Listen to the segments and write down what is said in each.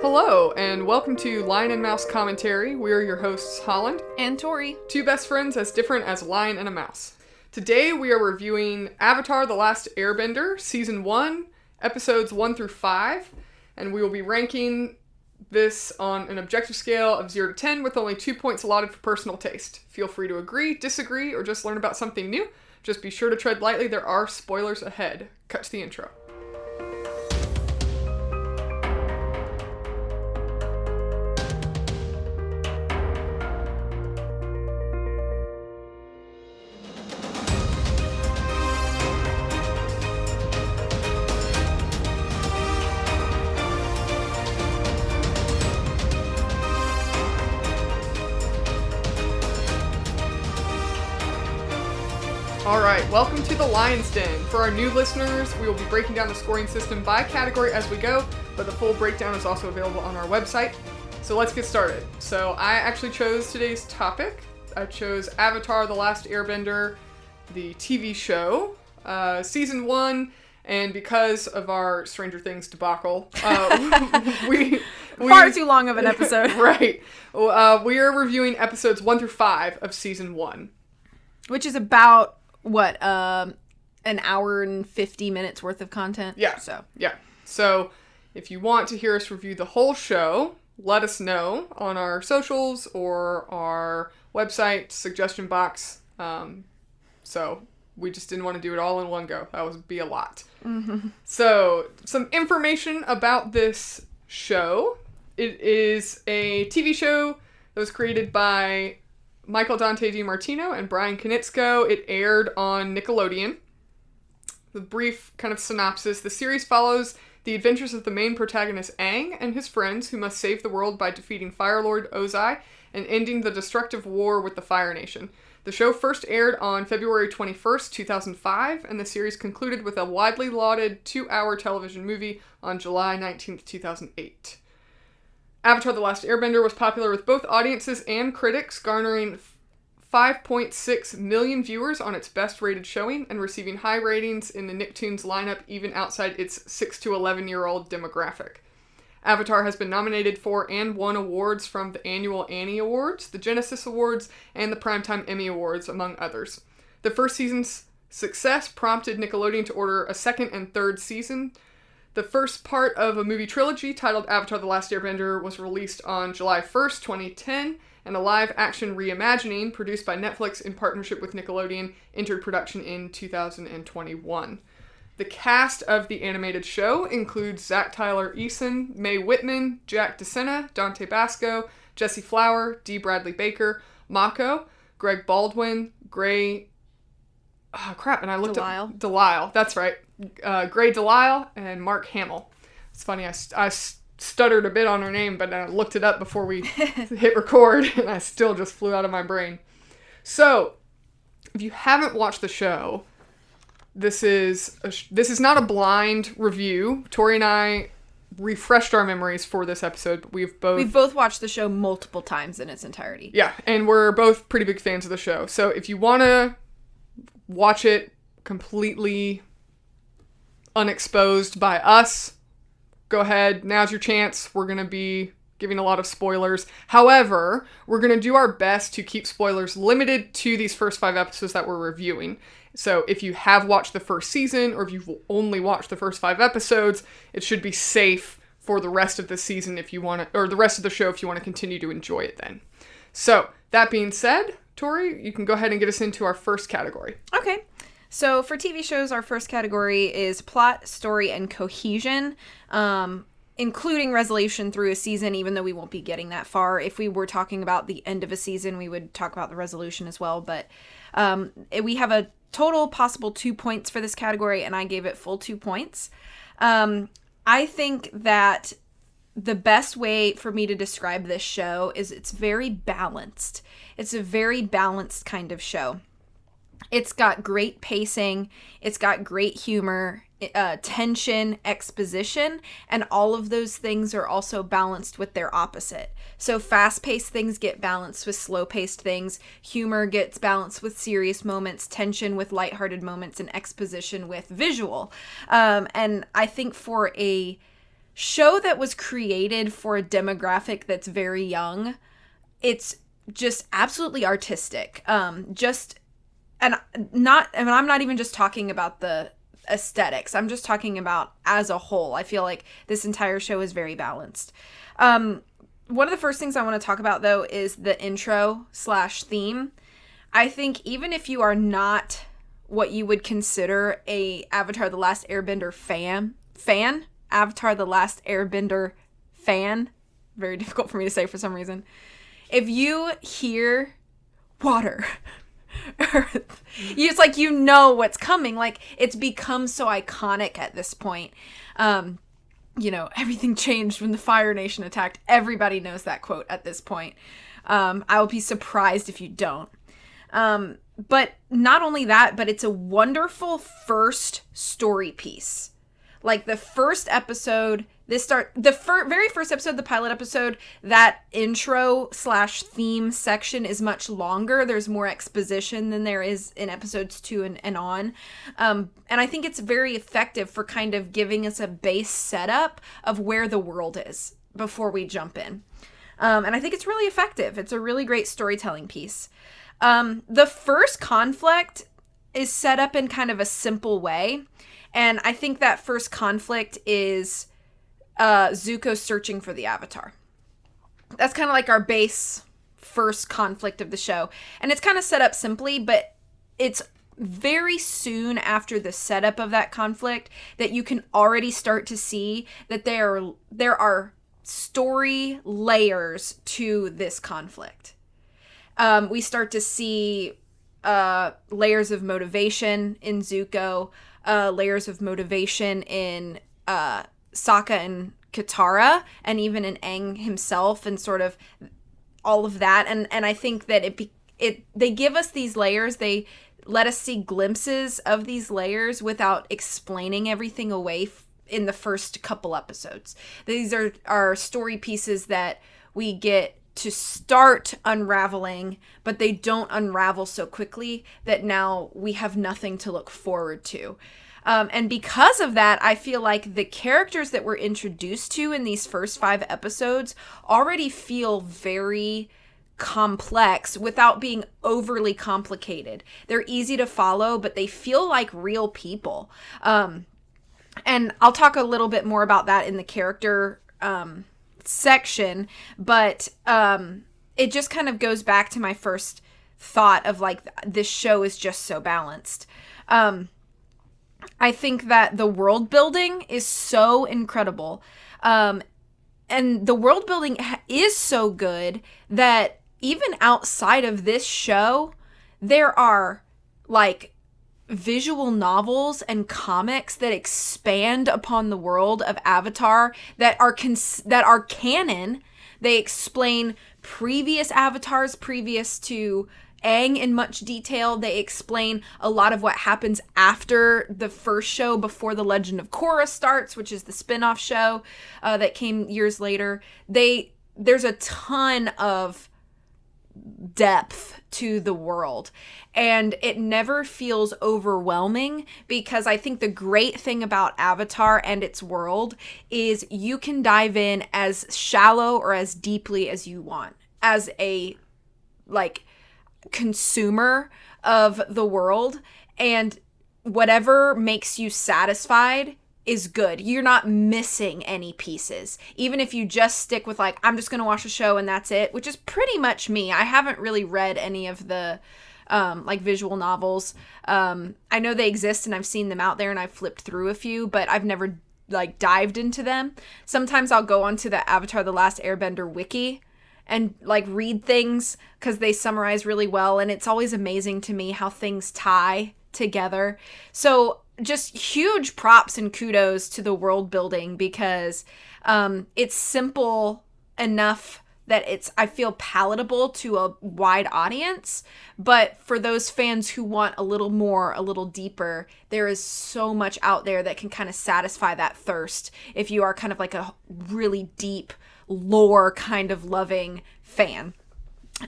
Hello, and welcome to Lion and Mouse Commentary. We are your hosts, Holland and Tori. Two best friends as different as a lion and a mouse. Today we are reviewing Avatar: The Last Airbender, Season 1, Episodes 1 through 5, and we will be ranking this on an objective scale of 0 to 10 with only 2 points allotted for personal taste. Feel free to agree, disagree, or just learn about something new. Just be sure to tread lightly, there are spoilers ahead. Cut to the intro. Alright, welcome to the Lion's Den. For our new listeners, we will be breaking down the scoring system by category as we go, but the full breakdown is also available on our website. So let's get started. So I actually chose today's topic. I chose Avatar: The Last Airbender, the TV show, Season 1, and because of our Stranger Things debacle, we far too long of an episode. Right. We are reviewing episodes 1 through 5 of Season 1. Which is about, an hour and 50 minutes worth of content? Yeah. So, if you want to hear us review the whole show, let us know on our socials or our website suggestion box. So, we just didn't want to do it all in one go. That would be a lot. Mm-hmm. So, some information about this show. It is a TV show that was created by Michael Dante DiMartino and Brian Konietzko. It aired on Nickelodeon. The brief kind of synopsis: the series follows the adventures of the main protagonist Aang and his friends who must save the world by defeating Fire Lord Ozai and ending the destructive war with the Fire Nation. The show first aired on February 21st, 2005, and the series concluded with a widely lauded 2-hour television movie on July 19th, 2008. Avatar: The Last Airbender was popular with both audiences and critics, garnering 5.6 million viewers on its best-rated showing and receiving high ratings in the Nicktoons lineup even outside its 6 to 11-year-old demographic. Avatar has been nominated for and won awards from the annual Annie Awards, the Genesis Awards, and the Primetime Emmy Awards, among others. The first season's success prompted Nickelodeon to order a second and third season. The first part of a movie trilogy titled Avatar: The Last Airbender was released on July 1st, 2010, and a live-action reimagining produced by Netflix in partnership with Nickelodeon entered production in 2021. The cast of the animated show includes Zach Tyler Eason, Mae Whitman, Jack DeSena, Dante Basco, Jesse Flower, D. Bradley Baker, Mako, Greg Baldwin, Delisle, that's right. Gray Delisle, and Mark Hamill. It's funny, I stuttered a bit on her name, but I looked it up before we hit record, and I still just flew out of my brain. So, if you haven't watched the show, this is not a blind review. Tori and I refreshed our memories for this episode. We've both watched the show multiple times in its entirety. Yeah, and we're both pretty big fans of the show. So if you want to watch it completely unexposed by us, go ahead. Now's your chance. We're going to be giving a lot of spoilers. However, we're going to do our best to keep spoilers limited to these first 5 episodes that we're reviewing. So if you have watched the first season, or if you've only watched the first 5 episodes, it should be safe for the rest of the season if you want to, or the rest of the show if you want to continue to enjoy it then. So, that being said, Tori, you can go ahead and get us into our first category. Okay. So for TV shows, our first category is plot, story, and cohesion, including resolution through a season, even though we won't be getting that far. If we were talking about the end of a season, we would talk about the resolution as well. But we have a total possible 2 points for this category, and I gave it full 2 points. I think that the best way for me to describe this show is it's very balanced. It's a very balanced kind of show. It's got great pacing, it's got great humor, tension, exposition, and all of those things are also balanced with their opposite. So fast-paced things get balanced with slow-paced things, humor gets balanced with serious moments, tension with lighthearted moments, and exposition with visual. And I think for a show that was created for a demographic that's very young. It's just absolutely artistic. And I'm not even just talking about the aesthetics. I'm just talking about as a whole. I feel like this entire show is very balanced. One of the first things I want to talk about, though, is the intro/theme. I think even if you are not what you would consider a Avatar The Last Airbender fan, Avatar The Last Airbender fan, very difficult for me to say for some reason, if you hear water, earth, it's like you know what's coming. Like, it's become so iconic at this point. Everything changed when the Fire Nation attacked. Everybody knows that quote at this point. I will be surprised if you don't. But not only that, but it's a wonderful first story piece. Like the first episode, very first episode, the pilot episode, that intro/theme section is much longer. There's more exposition than there is in episodes 2 and on. And I think it's very effective for kind of giving us a base setup of where the world is before we jump in. And I think it's really effective. It's a really great storytelling piece. The first conflict is set up in kind of a simple way. And I think that first conflict is Zuko searching for the Avatar. That's kind of like our base first conflict of the show. And it's kind of set up simply, but it's very soon after the setup of that conflict that you can already start to see that there are story layers to this conflict. We start to see layers of motivation in Zuko, layers of motivation in Sokka and Katara, and even in Aang himself, and sort of all of that. And I think that they give us these layers. They let us see glimpses of these layers without explaining everything away in the first couple episodes. These are story pieces that we get to start unraveling, but they don't unravel so quickly that now we have nothing to look forward to. And because of that, I feel like the characters that we're introduced to in these first 5 episodes already feel very complex without being overly complicated. They're easy to follow, but they feel like real people. And I'll talk a little bit more about that in the character section, but it just kind of goes back to my first thought of like, this show is just so balanced. I think that the world building is so incredible. And the world building is so good that even outside of this show, there are like visual novels and comics that expand upon the world of Avatar that are canon. They explain previous avatars previous to Aang in much detail. They explain a lot of what happens after the first show, before The Legend of Korra starts, which is the spin-off show that came years later. There's a ton of depth to the world, and it never feels overwhelming, because I think the great thing about Avatar and its world is you can dive in as shallow or as deeply as you want as a consumer of the world, and whatever makes you satisfied is good. You're not missing any pieces. Even if you just stick with I'm just going to watch a show and that's it, which is pretty much me. I haven't really read any of the visual novels. I know they exist and I've seen them out there and I've flipped through a few, but I've never dived into them. Sometimes I'll go onto the Avatar The Last Airbender wiki and read things because they summarize really well, and it's always amazing to me how things tie together. So just huge props and kudos to the world building, because it's simple enough that I feel palatable to a wide audience, but for those fans who want a little more, a little deeper, there is so much out there that can kind of satisfy that thirst if you are kind of a really deep lore kind of loving fan.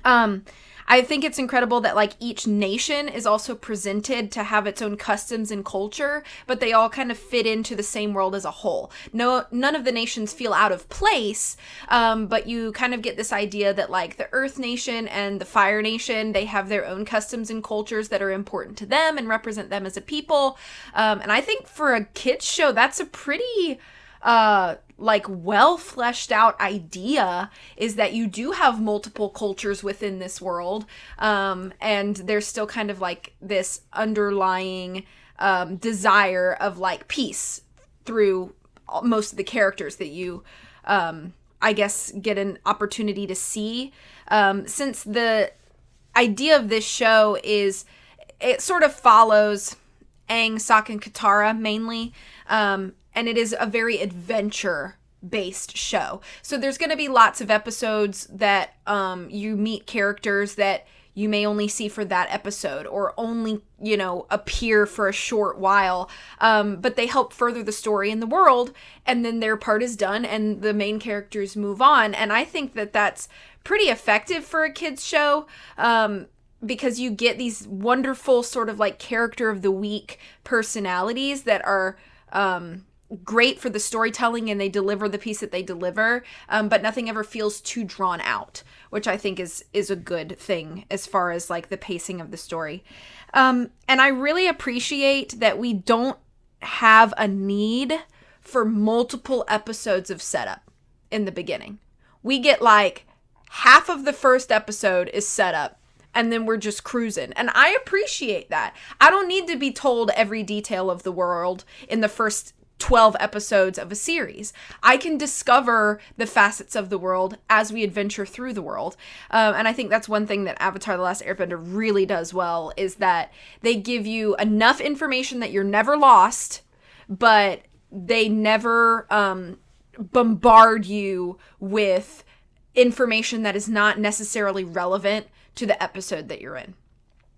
I I think it's incredible that like each nation is also presented to have its own customs and culture, but they all kind of fit into the same world as a whole. No, none of the nations feel out of place, but you kind of get this idea that like the Earth Nation and the Fire Nation, they have their own customs and cultures that are important to them and represent them as a people. And I think for a kids show, that's a pretty like well fleshed out idea, is that you do have multiple cultures within this world, and there's still kind of like this underlying desire of like peace through most of the characters that you I guess get an opportunity to see, since the idea of this show is it sort of follows Aang, Sokka, and Katara mainly, and it is a very adventure-based show. So there's going to be lots of episodes that you meet characters that you may only see for that episode or only, you know, appear for a short while. But they help further the story in the world, and then their part is done and the main characters move on. And I think that that's pretty effective for a kid's show, because you get these wonderful sort of like character of the week personalities that are great for the storytelling, and they deliver the piece that they deliver, but nothing ever feels too drawn out, which I think is a good thing as far as like the pacing of the story. And I really appreciate that we don't have a need for multiple episodes of setup in the beginning. We get like half of the first episode is setup, and then we're just cruising. And I appreciate that. I don't need to be told every detail of the world in the first 12 episodes of a series. I can discover the facets of the world as we adventure through the world. And I think that's one thing that Avatar: The Last Airbender really does well, is that they give you enough information that you're never lost, but they never bombard you with information that is not necessarily relevant to the episode that you're in.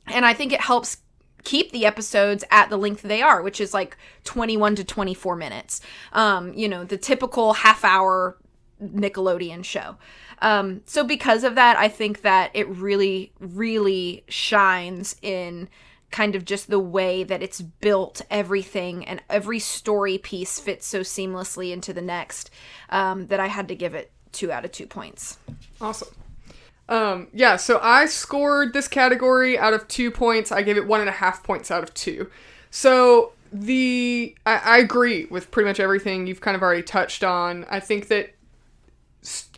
And I think it helps keep the episodes at the length they are, which is like 21 to 24 minutes. You know, the typical half-hour Nickelodeon show. So because of that, I think that it really, really shines in kind of just the way that it's built everything, and every story piece fits so seamlessly into the next, that I had to give it 2 out of 2 points. Awesome. Yeah, so I scored this category out of 2 points. I gave it 1.5 points out of 2. So I agree with pretty much everything you've kind of already touched on. I think that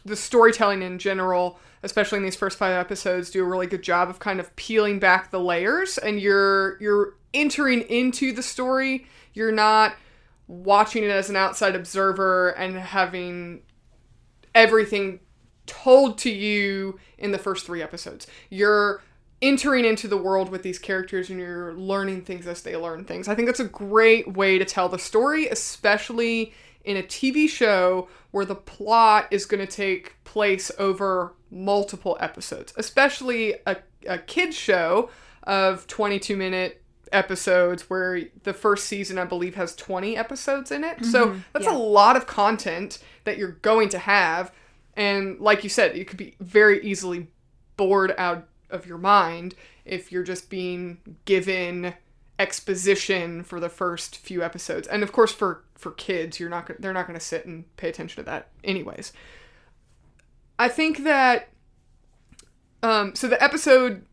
the storytelling in general, especially in these first 5 episodes, do a really good job of kind of peeling back the layers, and you're entering into the story. You're not watching it as an outside observer and having everything told to you in the first 3 episodes. You're entering into the world with these characters, and you're learning things as they learn things. I think that's a great way to tell the story, especially in a TV show where the plot is going to take place over multiple episodes, especially a kid's show of 22-minute episodes, where the first season, I believe, has 20 episodes in it. Mm-hmm. So that's a lot of content that you're going to have. And like you said, you could be very easily bored out of your mind if you're just being given exposition for the first few episodes. And of course, for kids, they're not going to sit and pay attention to that anyways. I think that so the episode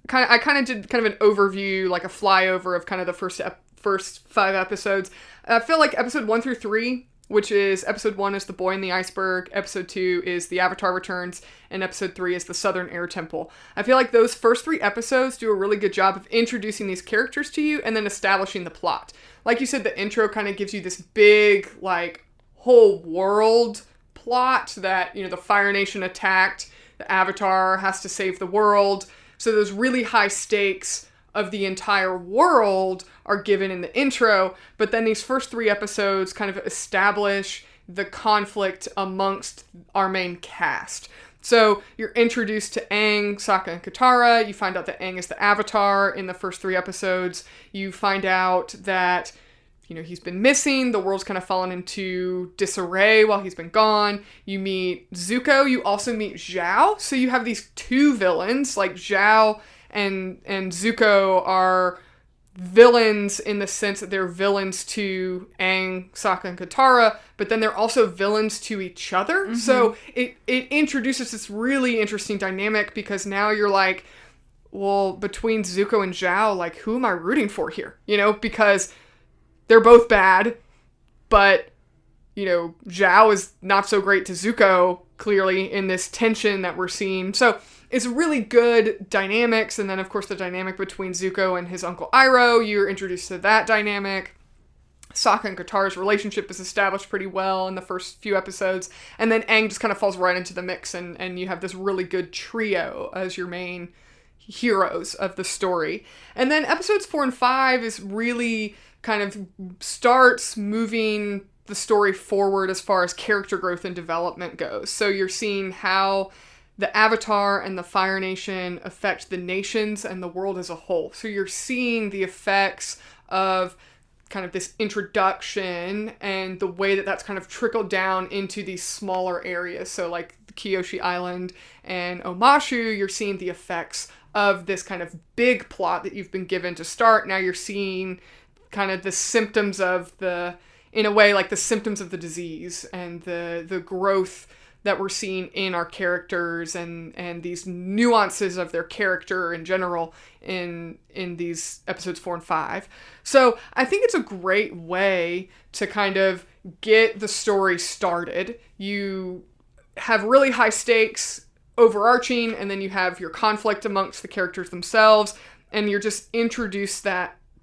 I kind of did kind of an overview, like a flyover of kind of the first 5 episodes. I feel like episode 1 through 3, which is episode 1 is The Boy in the Iceberg, episode 2 is The Avatar Returns, and episode 3 is The Southern Air Temple. I feel like those first 3 episodes do a really good job of introducing these characters to you and then establishing the plot. Like you said, the intro kind of gives you this big, like, whole world plot that, you know, the Fire Nation attacked, the Avatar has to save the world. So those really high stakes of the entire world are given in the intro, but then these first 3 episodes kind of establish the conflict amongst our main cast. So you're introduced to Aang, Sokka, and Katara. You find out that Aang is the Avatar in the first 3 episodes. You find out that he's been missing. The world's kind of fallen into disarray while he's been gone. You meet Zuko. You also meet Zhao. So you have these two villains, like Zhao and Zuko are villains in the sense that they're villains to Aang, Sokka, and Katara, but then they're also villains to each other. Mm-hmm. So it introduces this really interesting dynamic because now you're like, well, between Zuko and Zhao, like, who am I rooting for here? Because they're both bad, but, Zhao is not so great to Zuko, clearly, in this tension that we're seeing. So it's really good dynamics, and then, of course, the dynamic between Zuko and his uncle Iroh, you're introduced to that dynamic. Sokka and Katara's relationship is established pretty well in the first few episodes, and then Aang just kind of falls right into the mix, and you have this really good trio as your main heroes of the story. And then episodes 4 and 5 is really kind of starts moving the story forward as far as character growth and development goes. So you're seeing how the Avatar and the Fire Nation affect the nations and the world as a whole. So you're seeing the effects of kind of this introduction and the way that that's kind of trickled down into these smaller areas. So like Kyoshi Island and Omashu, you're seeing the effects of this kind of big plot that you've been given to start. Now you're seeing kind of the symptoms of in a way, like the symptoms of the disease and the growth that we're seeing in our characters and these nuances of their character in general in these episodes 4 and 5. So I think it's a great way to kind of get the story started. You have really high stakes overarching, and then you have your conflict amongst the characters themselves, and you're just introduced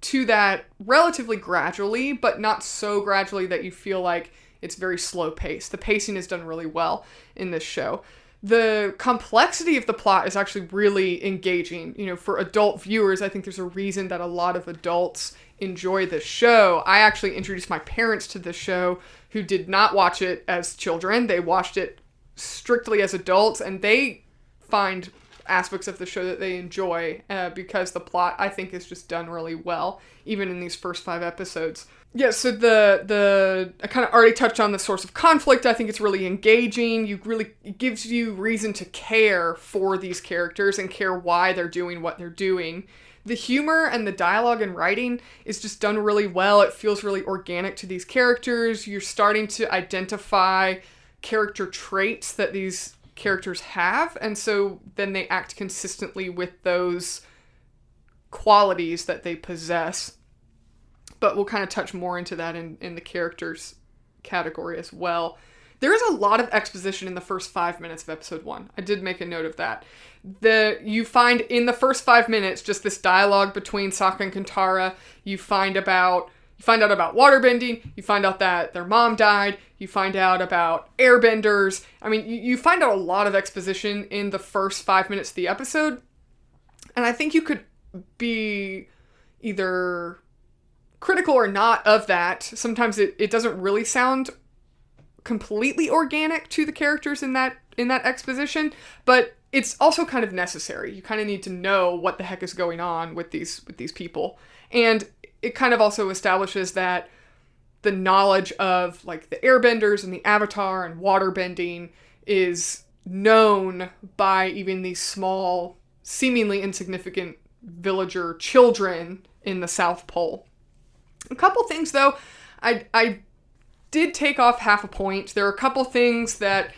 to that relatively gradually, but not so gradually that you feel like it's very slow paced. The pacing is done really well in this show. The complexity of the plot is actually really engaging. For adult viewers, I think there's a reason that a lot of adults enjoy this show. I actually introduced my parents to this show who did not watch it as children. They watched it strictly as adults, and they find aspects of the show that they enjoy because the plot, I think, is just done really well, even in these first 5 episodes. Yeah, so I kind of already touched on the source of conflict. I think it's really engaging. It gives you reason to care for these characters and care why they're doing what they're doing. The humor and the dialogue and writing is just done really well. It feels really organic to these characters. You're starting to identify character traits that these characters have, and so then they act consistently with those qualities that they possess. But we'll kind of touch more into that in the characters category as well. There is a lot of exposition in the first 5 minutes of episode 1. I did make a note of that. You find in the first 5 minutes just this dialogue between Sokka and Katara. You find out about waterbending. You find out that their mom died. You find out about airbenders. I mean, you find out a lot of exposition in the first 5 minutes of the episode. And I think you could be either critical or not of that. Sometimes it doesn't really sound completely organic to the characters in that exposition, but it's also kind of necessary. You kind of need to know what the heck is going on with these people. And it kind of also establishes that the knowledge of like the airbenders and the Avatar and waterbending is known by even these small, seemingly insignificant villager children in the South Pole. A couple things though, I did take off half a point. There are a couple things that,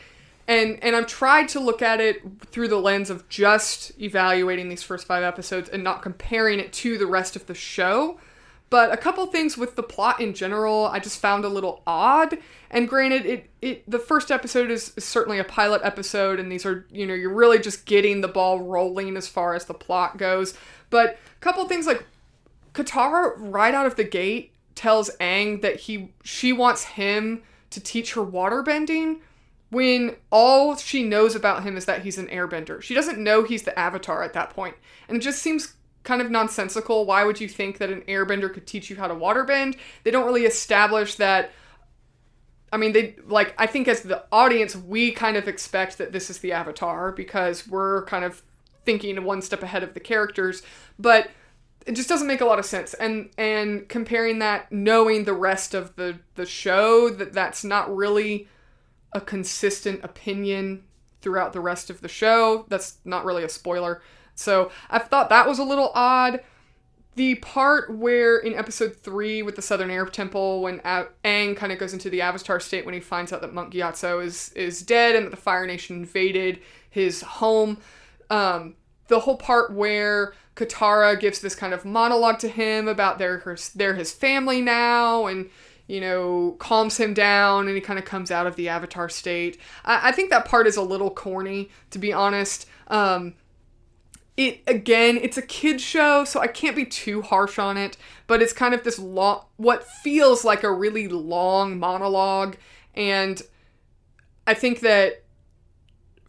and I've tried to look at it through the lens of just evaluating these first 5 episodes and not comparing it to the rest of the show. But a couple things with the plot in general, I just found a little odd. And granted, the first episode is certainly a pilot episode, and these are, you're really just getting the ball rolling as far as the plot goes. But a couple things like Katara, right out of the gate, tells Aang that she wants him to teach her waterbending, when all she knows about him is that he's an airbender. She doesn't know he's the Avatar at that point. And it just seems kind of nonsensical. Why would you think that an airbender could teach you how to waterbend? They don't really establish that. I mean, I think as the audience, we kind of expect that this is the Avatar because we're kind of thinking one step ahead of the characters. But it just doesn't make a lot of sense. And comparing that, knowing the rest of the show, that's not really a consistent opinion throughout the rest of the show. That's not really a spoiler. So I thought that was a little odd. The part where in episode 3 with the Southern Air Temple, when Aang kind of goes into the Avatar state when he finds out that Monk Gyatso is dead and that the Fire Nation invaded his home. The whole part where Katara gives this kind of monologue to him about they're his family now, and, you know, calms him down, and he kind of comes out of the Avatar state. I think that part is a little corny, to be honest. It's a kid's show, so I can't be too harsh on it, but it's kind of this long, what feels like a really long monologue, and I think that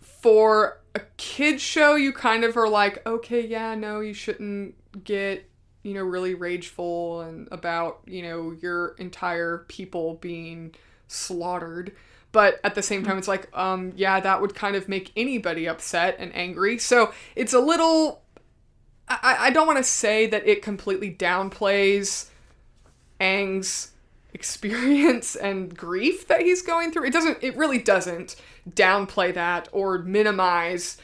for a kid's show, you kind of are like, okay, yeah, no, you shouldn't get, you know, really rageful and about, you know, your entire people being slaughtered. But at the same time, it's like, yeah, that would kind of make anybody upset and angry. So it's a little, I don't want to say that it completely downplays Aang's experience and grief that he's going through. It really doesn't downplay that or minimize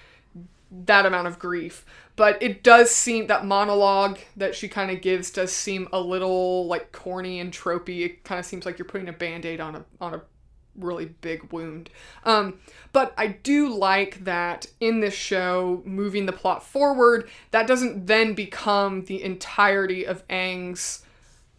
that amount of grief. But it does seem, that monologue that she kind of gives does seem a little like corny and tropey. It kind of seems like you're putting a Band-Aid on a really big wound. But I do like that in this show, moving the plot forward, that doesn't then become the entirety of Aang's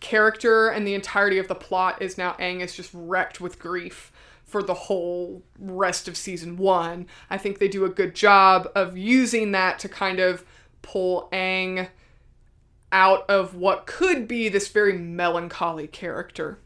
character, and the entirety of the plot is now Aang is just wrecked with grief for the whole rest of season 1. I think they do a good job of using that to kind of pull Aang out of what could be this very melancholy character.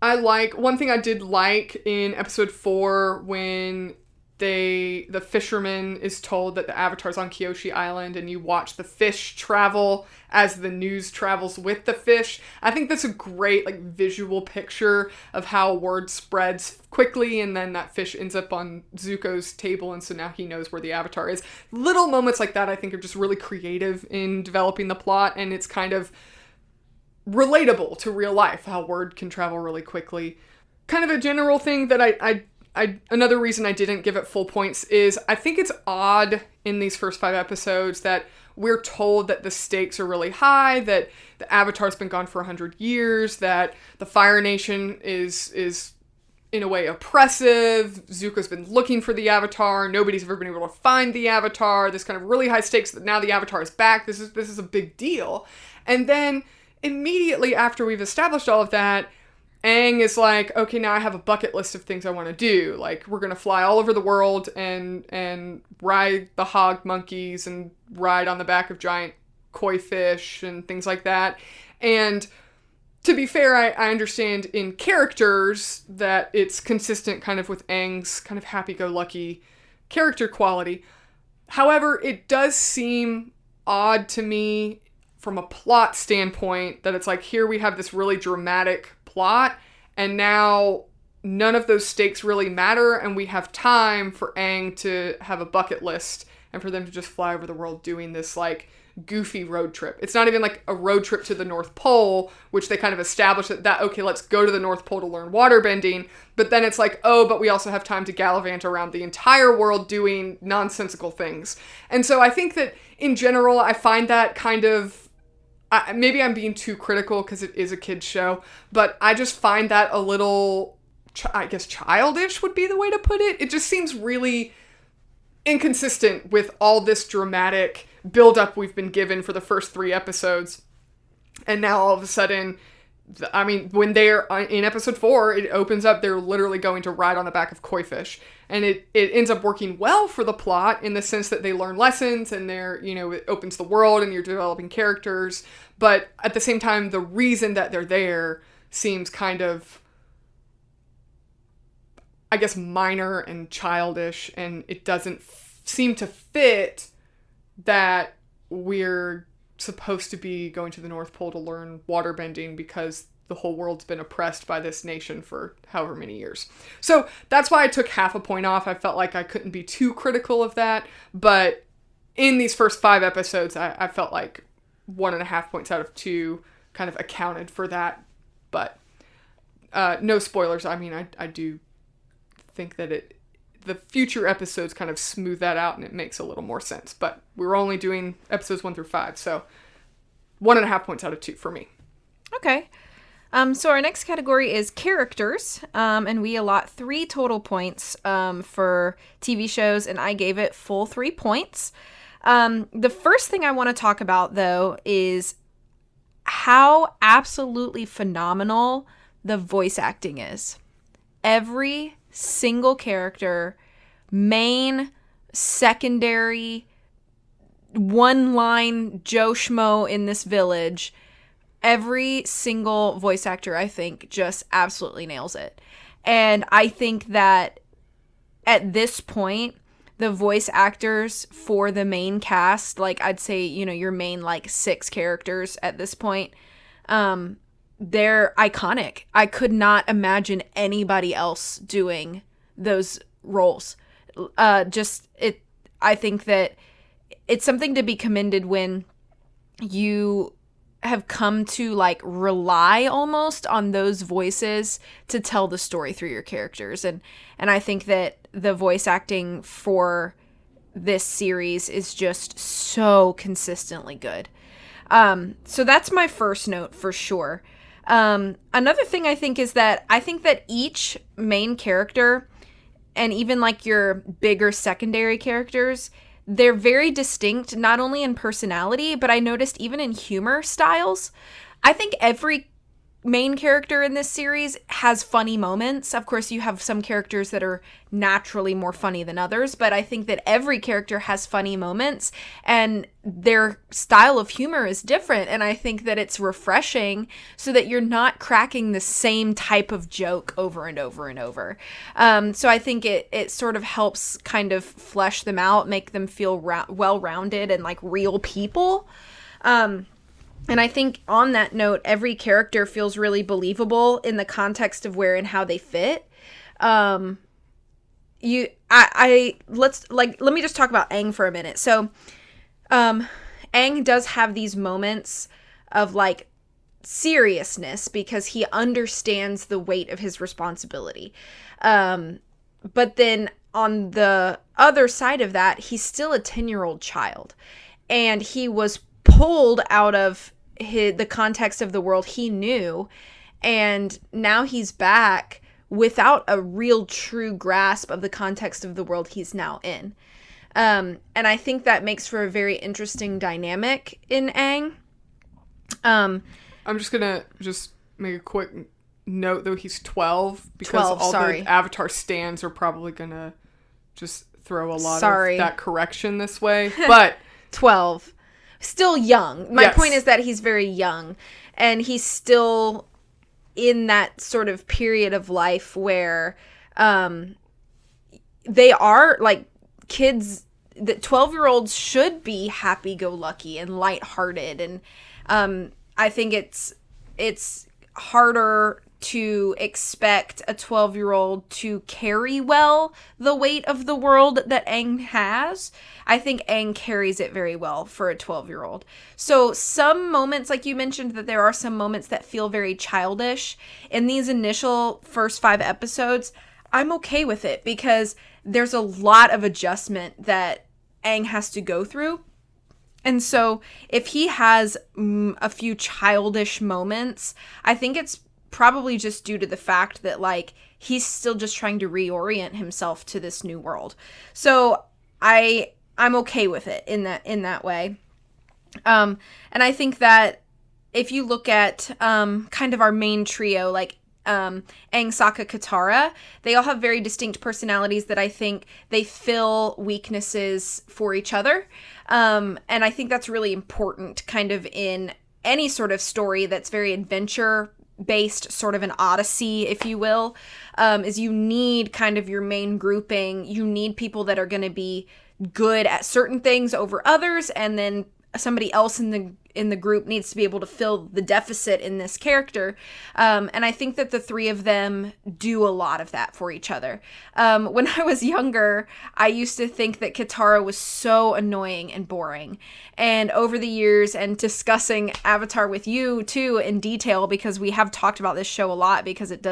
One thing I did like in episode 4 when the fisherman is told that the Avatar's on Kyoshi Island and you watch the fish travel as the news travels with the fish. I think that's a great like visual picture of how word spreads quickly, and then that fish ends up on Zuko's table, and so now he knows where the Avatar is. Little moments like that I think are just really creative in developing the plot, and it's kind of relatable to real life, how word can travel really quickly. Kind of a general thing that another reason I didn't give it full points is I think it's odd in these first 5 episodes that we're told that the stakes are really high, that the Avatar's been gone for 100 years, that the Fire Nation is in a way oppressive, Zuko's been looking for the Avatar, nobody's ever been able to find the Avatar, this kind of really high stakes that now the Avatar is back, this is a big deal. And then immediately after we've established all of that, Aang is like, okay, now I have a bucket list of things I want to do. Like, we're going to fly all over the world and ride the hog monkeys and ride on the back of giant koi fish and things like that. And to be fair, I understand in characters that it's consistent kind of with Aang's kind of happy-go-lucky character quality. However, it does seem odd to me from a plot standpoint that it's like, here we have this really dramatic plot, and now none of those stakes really matter, and we have time for Aang to have a bucket list and for them to just fly over the world doing this like goofy road trip. It's not even like a road trip to the North Pole, which they kind of established that okay, let's go to the North Pole to learn waterbending, but then it's like, oh, but we also have time to gallivant around the entire world doing nonsensical things. And so I think that in general, I find that kind of, maybe I'm being too critical because it is a kid's show, but I just find that a little, I guess childish would be the way to put it. It just seems really inconsistent with all this dramatic build-up we've been given for the first 3 episodes. And now all of a sudden, I mean, when they're in episode 4, it opens up, they're literally going to ride on the back of koi fish. And it ends up working well for the plot in the sense that they learn lessons and it opens the world and you're developing characters. But at the same time, the reason that they're there seems kind of, I guess, minor and childish, and it doesn't seem to fit that we're supposed to be going to the North Pole to learn waterbending because the whole world's been oppressed by this nation for however many years. So that's why I took half a point off. I felt like I couldn't be too critical of that, but in these first 5 episodes, I felt like 1.5 points out of 2 kind of accounted for that. But no spoilers. I mean, I do think that the future episodes kind of smooth that out and it makes a little more sense. But we're only doing episodes 1 through 5, so 1.5 points out of 2 for me. Okay. So our next category is characters, and we allot 3 total points for TV shows, and I gave it full 3 points. The first thing I want to talk about, though, is how absolutely phenomenal the voice acting is. Every single character, main, secondary, one-line Joe Schmo in this village, every single voice actor, I think, just absolutely nails it. And I think that at this point, the voice actors for the main cast, like I'd say, your main 6 characters at this point, they're iconic. I could not imagine anybody else doing those roles. I think that it's something to be commended when you have come to rely almost on those voices to tell the story through your characters. And I think that the voice acting for this series is just so consistently good. So that's my first note for sure. Another thing I think is that I think that each main character and even your bigger secondary characters, they're very distinct, not only in personality, but I noticed even in humor styles. I think every main character in this series has funny moments. Of course, you have some characters that are naturally more funny than others, but I think that every character has funny moments and their style of humor is different. And I think that it's refreshing so that you're not cracking the same type of joke over and over and over. So I think it sort of helps kind of flesh them out, make them feel well-rounded and real people. And I think on that note, every character feels really believable in the context of where and how they fit. Let me just talk about Aang for a minute. So, Aang does have these moments of seriousness because he understands the weight of his responsibility. But then on the other side of that, he's still a 10-year-old child, and he was pulled out of the context of the world he knew, and now he's back without a real true grasp of the context of the world he's now in. And I think that makes for a very interesting dynamic in Aang. I'm just gonna make a quick note, though. He's 12 because the Avatar stans are probably gonna just throw a lot of that correction this way, but 12. Still young. My point is that he's very young, and he's still in that sort of period of life where they are kids. That 12-year-olds should be happy-go-lucky and lighthearted, and I think it's harder to expect a 12-year-old to carry well the weight of the world that Aang has. I think Aang carries it very well for a 12-year-old. So some moments, like you mentioned, that there are some moments that feel very childish. In these initial first 5 episodes, I'm okay with it because there's a lot of adjustment that Aang has to go through. And so if he has a few childish moments, I think it's probably just due to the fact that he's still just trying to reorient himself to this new world. So I'm okay with it in that way. And I think that if you look at kind of our main trio, Aang, Sokka, Katara, they all have very distinct personalities that I think they fill weaknesses for each other. And I think that's really important kind of in any sort of story that's very adventure based, sort of an odyssey, if you will, is you need kind of your main grouping. You need people that are going to be good at certain things over others, and then somebody else in the group needs to be able to fill the deficit in this character. And I think that the three of them do a lot of that for each other. When I was younger, I used to think that Katara was so annoying and boring. And over the years, and discussing Avatar with you too in detail, because we have talked about this show a lot, because it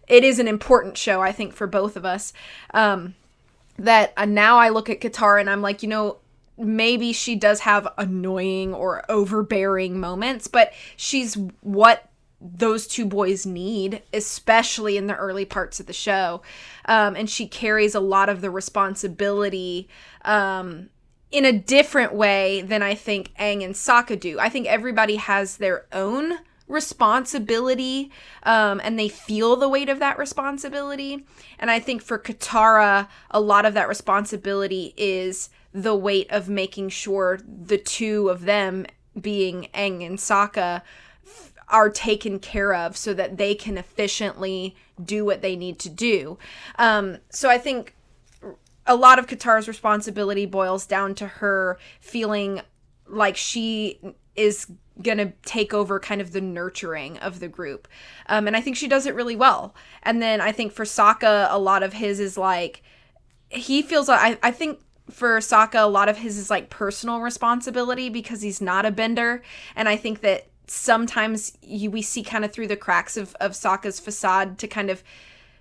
is an important show, I think, for both of us. That now I look at Katara and I'm like, maybe she does have annoying or overbearing moments, but she's what those two boys need, especially in the early parts of the show. And she carries a lot of the responsibility in a different way than I think Aang and Sokka do. I think everybody has their own responsibility, and they feel the weight of that responsibility. And I think for Katara, a lot of that responsibility is the weight of making sure the two of them, being Aang and Sokka, are taken care of so that they can efficiently do what they need to do. So I think a lot of Katara's responsibility boils down to her feeling like she is gonna take over kind of the nurturing of the group. And I think she does it really well. And then I think for Sokka, a lot of his is like, he feels like, I think for Sokka, a lot of his is like personal responsibility because he's not a bender. And I think that sometimes we see kind of through the cracks of Sokka's facade to kind of,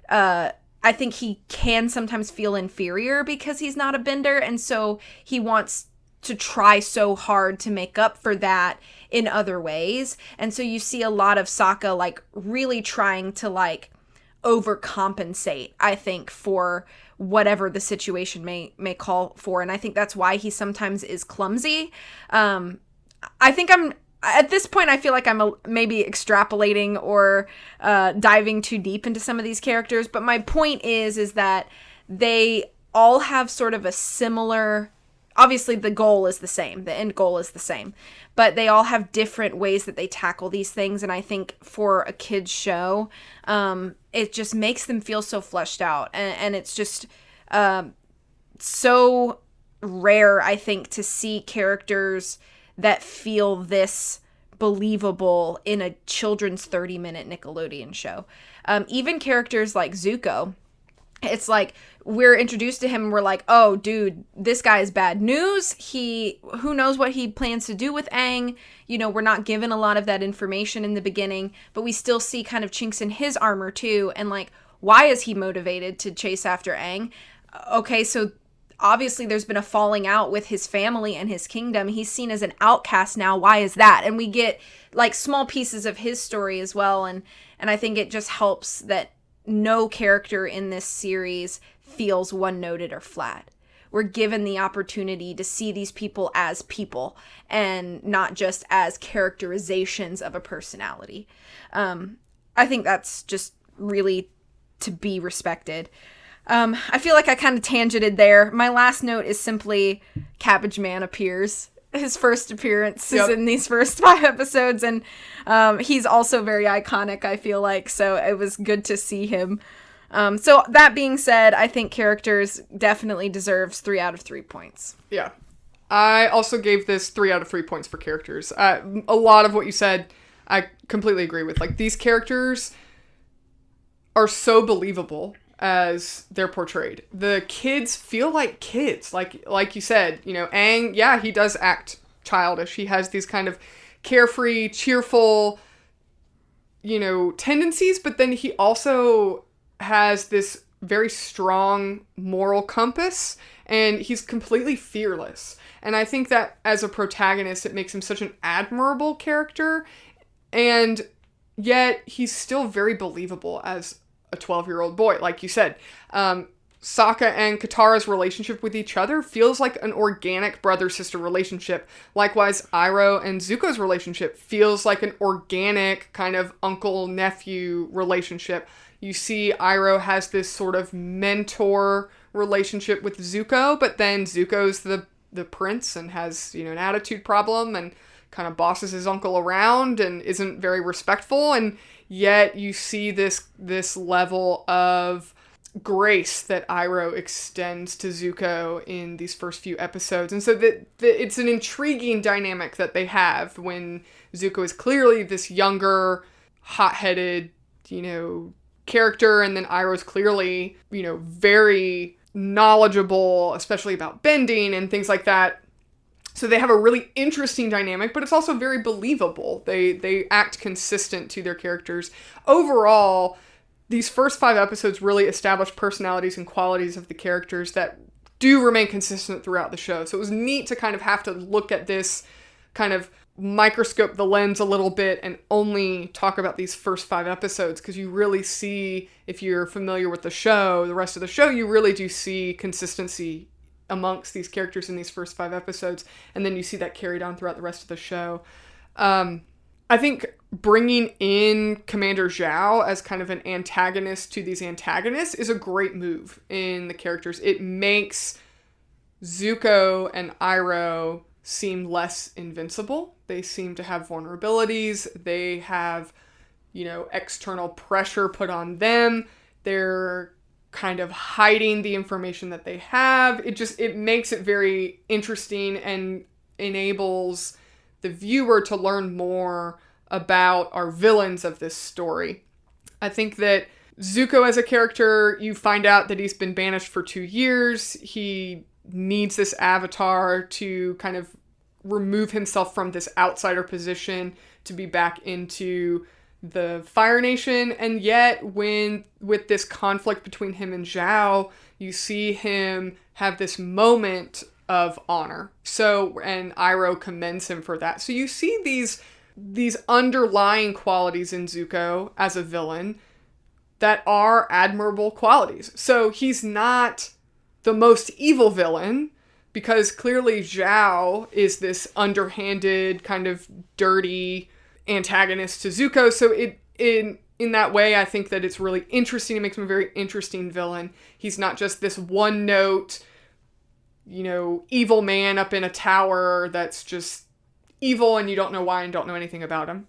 I think he can sometimes feel inferior because he's not a bender. And so he wants to try so hard to make up for that in other ways. And so you see a lot of Sokka like really trying to like overcompensate, I think, for whatever the situation may call for. And I think that's why he sometimes is clumsy. I think at this point, I feel like I'm maybe extrapolating or diving too deep into some of these characters. But my point is that they all have sort of a similar, obviously the goal is the same, the end goal is the same, but they all have different ways that they tackle these things. And I think for a kid's show, it just makes them feel so fleshed out. And it's just so rare, I think, to see characters that feel this believable in a children's 30-minute Nickelodeon show. Even characters like Zuko, it's like we're introduced to him and we're like, oh, dude, this guy is bad news. Who knows what he plans to do with Aang. We're not given a lot of that information in the beginning, but we still see kind of chinks in his armor too. And like, why is he motivated to chase after Aang? Okay, so obviously there's been a falling out with his family and his kingdom. He's seen as an outcast now. Why is that? And we get like small pieces of his story as well. And I think it just helps that no character in this series feels one-noted or flat. We're given the opportunity to see these people as people and not just as characterizations of a personality. I think that's just really to be respected. I feel like I kind of tangented there. My last note is simply Cabbage Man appears. His first appearance is in these first 5 episodes, and he's also very iconic, I feel like, so it was good to see him. So that being said, I think characters definitely deserves 3 out of 3 points. Yeah. I also gave this 3 out of 3 points for characters. A lot of what you said, I completely agree with. Like, these characters are so believable as they're portrayed. The kids feel like kids. Like you said, Aang, yeah, he does act childish. He has these kind of carefree, cheerful, tendencies, but then he also has this very strong moral compass, and he's completely fearless. And I think that as a protagonist, it makes him such an admirable character, and yet he's still very believable as a 12-year-old boy, like you said. Sokka and Katara's relationship with each other feels like an organic brother-sister relationship. Likewise, Iroh and Zuko's relationship feels like an organic kind of uncle-nephew relationship. You see Iroh has this sort of mentor relationship with Zuko, but then Zuko's the prince and has, an attitude problem and kind of bosses his uncle around and isn't very respectful. And yet you see this level of grace that Iroh extends to Zuko in these first few episodes. And so that it's an intriguing dynamic that they have when Zuko is clearly this younger, hot-headed, character, and then Iroh's clearly, very knowledgeable, especially about bending and things like that. So they have a really interesting dynamic, but it's also very believable. They act consistent to their characters. Overall, these first 5 episodes really establish personalities and qualities of the characters that do remain consistent throughout the show. So it was neat to kind of have to look at this, kind of microscope the lens a little bit and only talk about these first 5 episodes, because you really see, if you're familiar with the show, the rest of the show, you really do see consistency amongst these characters in these first 5 episodes, and then you see that carried on throughout the rest of the show. I think bringing in Commander Zhao as kind of an antagonist to these antagonists is a great move in the characters. It makes Zuko and Iroh seem less invincible. They seem to have vulnerabilities. They have, external pressure put on them. They're kind of hiding the information that they have. It makes it very interesting and enables the viewer to learn more about our villains of this story. I think that Zuko as a character, you find out that he's been banished for 2 years. He needs this avatar to kind of remove himself from this outsider position to be back into the Fire Nation. And yet, with this conflict between him and Zhao, you see him have this moment of honor. And Iroh commends him for that. So you see these underlying qualities in Zuko as a villain that are admirable qualities. So he's not the most evil villain, because clearly Zhao is this underhanded, kind of dirty antagonist to Zuko. So in that way, I think that it's really interesting. It makes him a very interesting villain. He's not just this one note, evil man up in a tower that's just evil and you don't know why and don't know anything about him.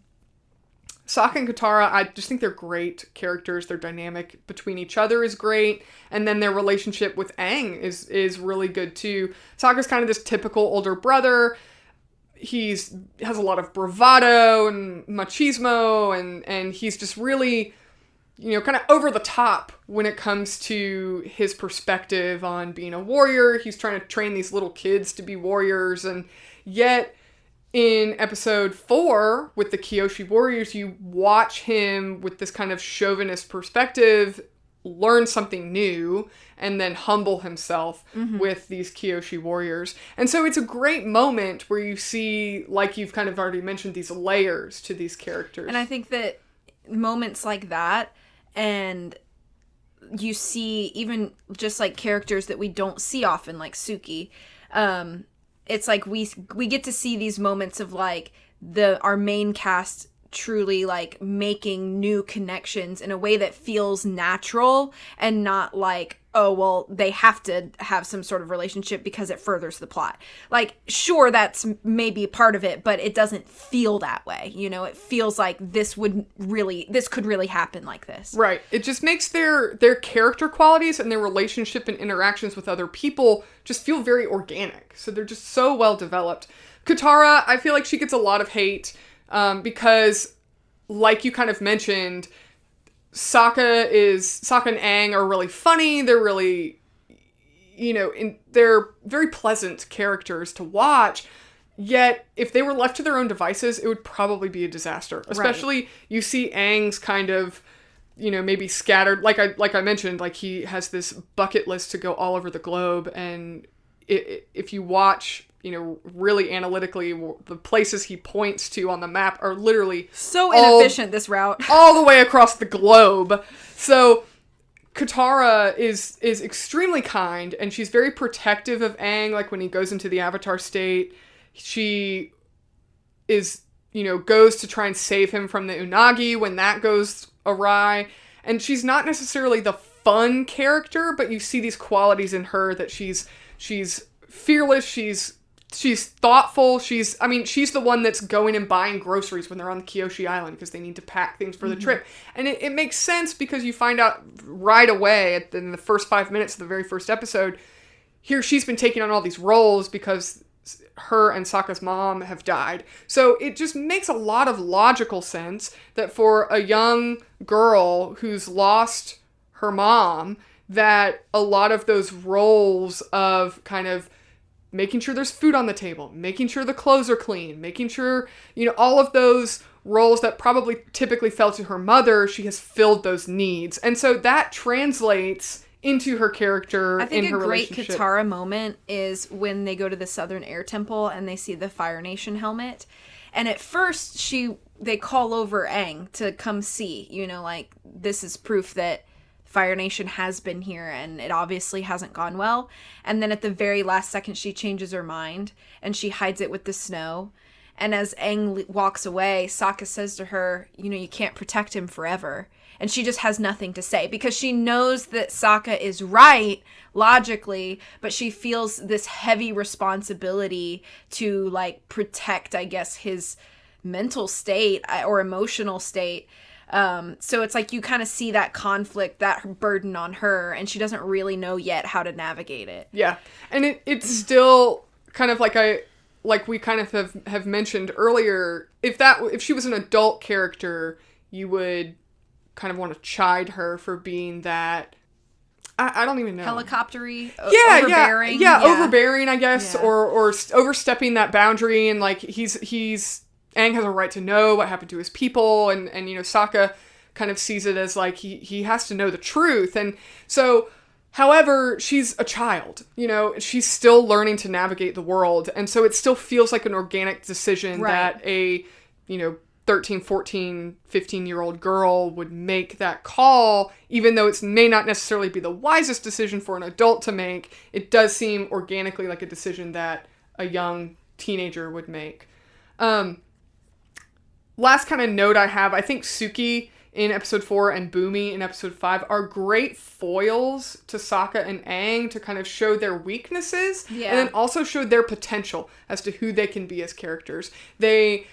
Sokka and Katara, I just think they're great characters. Their dynamic between each other is great. And then their relationship with Aang is really good too. Sokka's kind of this typical older brother. Has a lot of bravado and machismo, and he's just really, kind of over the top when it comes to his perspective on being a warrior. He's trying to train these little kids to be warriors, and yet in episode 4 with the Kyoshi warriors, you watch him with this kind of chauvinist perspective learn something new and then humble himself with these Kyoshi warriors. And so it's a great moment where you see, like you've kind of already mentioned, these layers to these characters. And I think that moments like that, and you see even just like characters that we don't see often, like Suki, it's like we get to see these moments of like our main cast truly like making new connections in a way that feels natural and not like, oh, well, they have to have some sort of relationship because it furthers the plot. Like, sure, that's maybe part of it, but it doesn't feel that way. It feels like this could really happen like this. Right. It just makes their character qualities and their relationship and interactions with other people just feel very organic. So they're just so well developed. Katara, I feel like she gets a lot of hate because, like you kind of mentioned, Sokka and Aang are really funny. They're really, they're very pleasant characters to watch. Yet, if they were left to their own devices, it would probably be a disaster. Especially, you see Aang's kind of, maybe scattered. Like I mentioned, like he has this bucket list to go all over the globe. And if you watch, really analytically, the places he points to on the map are literally so inefficient, this route. All the way across the globe. So Katara is extremely kind, and she's very protective of Aang. Like when he goes into the Avatar state, she is, goes to try and save him from the Unagi when that goes awry. And she's not necessarily the fun character, but you see these qualities in her that she's fearless, she's she's thoughtful. She's the one that's going and buying groceries when they're on the Kyoshi Island because they need to pack things for the trip. And it makes sense because you find out right away in the first 5 minutes of the very first episode, here she's been taking on all these roles because her and Sokka's mom have died. So it just makes a lot of logical sense that for a young girl who's lost her mom, that a lot of those roles of kind of making sure there's food on the table, making sure the clothes are clean, making sure, all of those roles that probably typically fell to her mother, she has filled those needs. And so that translates into her character in her relationship. I think a great Katara moment is when they go to the Southern Air Temple and they see the Fire Nation helmet. And at first, they call over Aang to come see, like, this is proof that Fire Nation has been here and it obviously hasn't gone well. And then at the very last second, she changes her mind and she hides it with the snow. And as Aang walks away, Sokka says to her, you can't protect him forever. And she just has nothing to say because she knows that Sokka is right logically, but she feels this heavy responsibility to like protect, I guess, his mental state or emotional state. So it's like you kind of see that conflict, that burden on her, and she doesn't really know yet how to navigate it. Yeah. And it's still kind of like we kind of have mentioned earlier, if she was an adult character, you would kind of want to chide her for being that, I don't even know. Helicoptery? Overbearing? Yeah, overbearing, I guess, or overstepping that boundary, and like Aang has a right to know what happened to his people, and Sokka kind of sees it as like he has to know the truth. And so, however, she's a child, she's still learning to navigate the world. And so it still feels like an organic decision that a, 13, 14, 15-year-old girl would make that call, even though it may not necessarily be the wisest decision for an adult to make. It does seem organically like a decision that a young teenager would make. Last kind of note I have, I think Suki in episode 4 and Bumi in episode 5 are great foils to Sokka and Aang to kind of show their weaknesses and then also show their potential as to who they can be as characters. They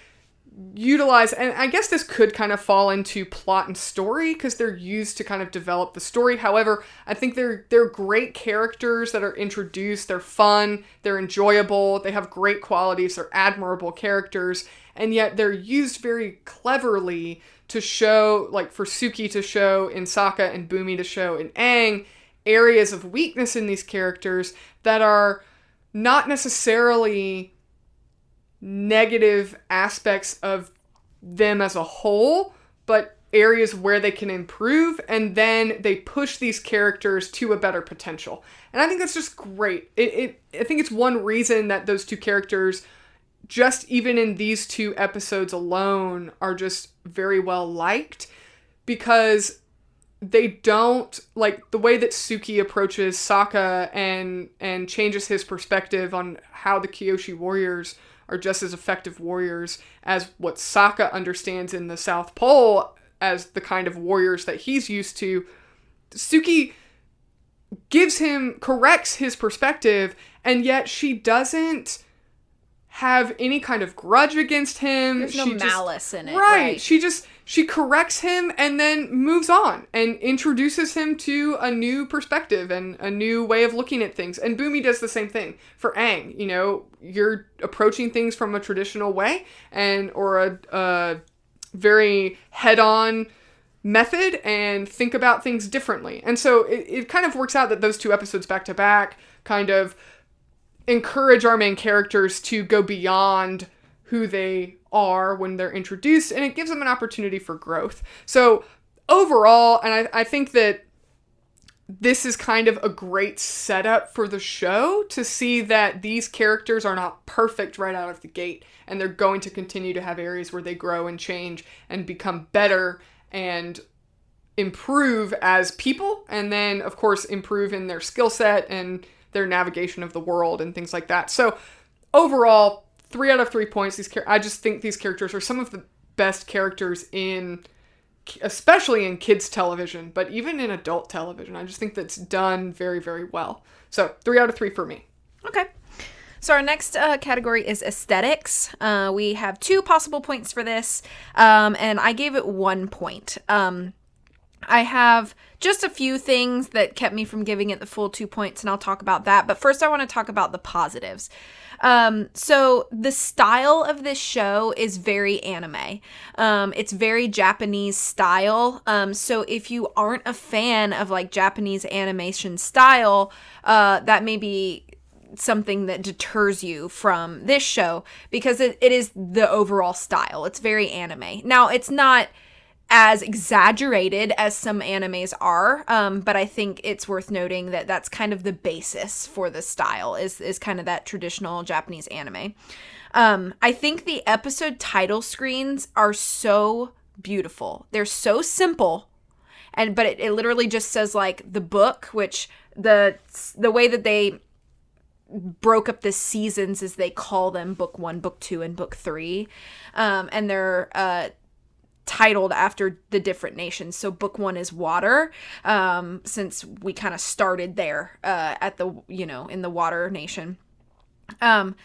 utilize, and I guess this could kind of fall into plot and story because they're used to kind of develop the story. However, I think they're great characters that are introduced. They're fun, they're enjoyable, they have great qualities, they're admirable characters, and yet they're used very cleverly to show, like for Suki to show in Sokka and Bumi to show in Aang, areas of weakness in these characters that are not necessarily negative aspects of them as a whole, but areas where they can improve, and then they push these characters to a better potential. And I think that's just great. I think it's one reason that those two characters, just even in these 2 episodes alone, are just very well liked, because they don't, like, the way that Suki approaches Sokka and changes his perspective on how the Kyoshi warriors are just as effective warriors as what Sokka understands in the South Pole as the kind of warriors that he's used to. Suki corrects his perspective, and yet she doesn't have any kind of grudge against him. There's no malice in it. Right. She corrects him and then moves on and introduces him to a new perspective and a new way of looking at things. And Bumi does the same thing for Aang. You're approaching things from a traditional way or a very head-on method and think about things differently. And so it kind of works out that those 2 episodes back to back kind of encourage our main characters to go beyond who they are when they're introduced, and it gives them an opportunity for growth. So overall, and I think that this is kind of a great setup for the show to see that these characters are not perfect right out of the gate, and they're going to continue to have areas where they grow and change and become better and improve as people, and then of course improve in their skill set and their navigation of the world and things like that. So overall, 3 out of 3 points. I just think these characters are some of the best characters especially in kids television, but even in adult television. I just think that's done very, very well. So 3 out of 3 for me. Okay. So our next category is aesthetics. We have 2 possible points for this, and I gave it 1 point. I have just a few things that kept me from giving it the full 2 points, and I'll talk about that. But first, I want to talk about the positives. So the style of this show is very anime. It's very Japanese style. So if you aren't a fan of like Japanese animation style, that may be something that deters you from this show, because it is the overall style. It's very anime. Now, it's not as exaggerated as some animes are, but I think it's worth noting that that's kind of the basis for the style, is kind of that traditional Japanese anime. I think the episode title screens are so beautiful. They're so simple, but it literally just says like the book, which the way that they broke up the seasons is they call them book 1, book 2, and book 3, and they're titled after the different nations. So book 1 is water, since we kind of started there at the, in the water nation. But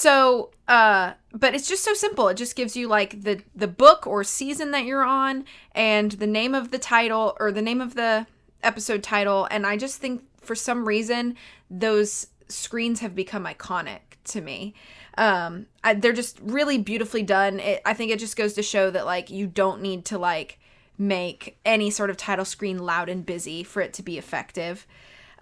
it's just so simple. It just gives you like the book or season that you're on and the name of the title or the name of the episode title. And I just think for some reason those screens have become iconic to me. They're just really beautifully done. I think it just goes to show that like you don't need to like make any sort of title screen loud and busy for it to be effective.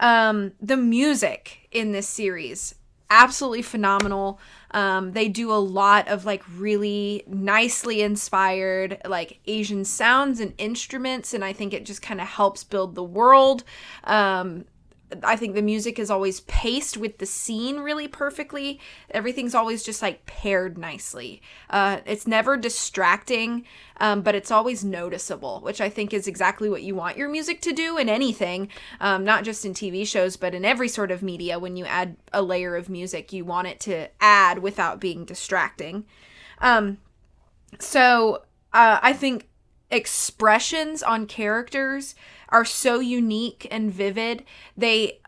The music in this series, absolutely phenomenal. They do a lot of like really nicely inspired like Asian sounds and instruments, and I think it just kind of helps build the world. I think the music is always paced with the scene really perfectly. Everything's always just like paired nicely. It's never distracting, but it's always noticeable, which I think is exactly what you want your music to do in anything, not just in TV shows, but in every sort of media. When you add a layer of music, you want it to add without being distracting. So I think expressions on characters are so unique and vivid. They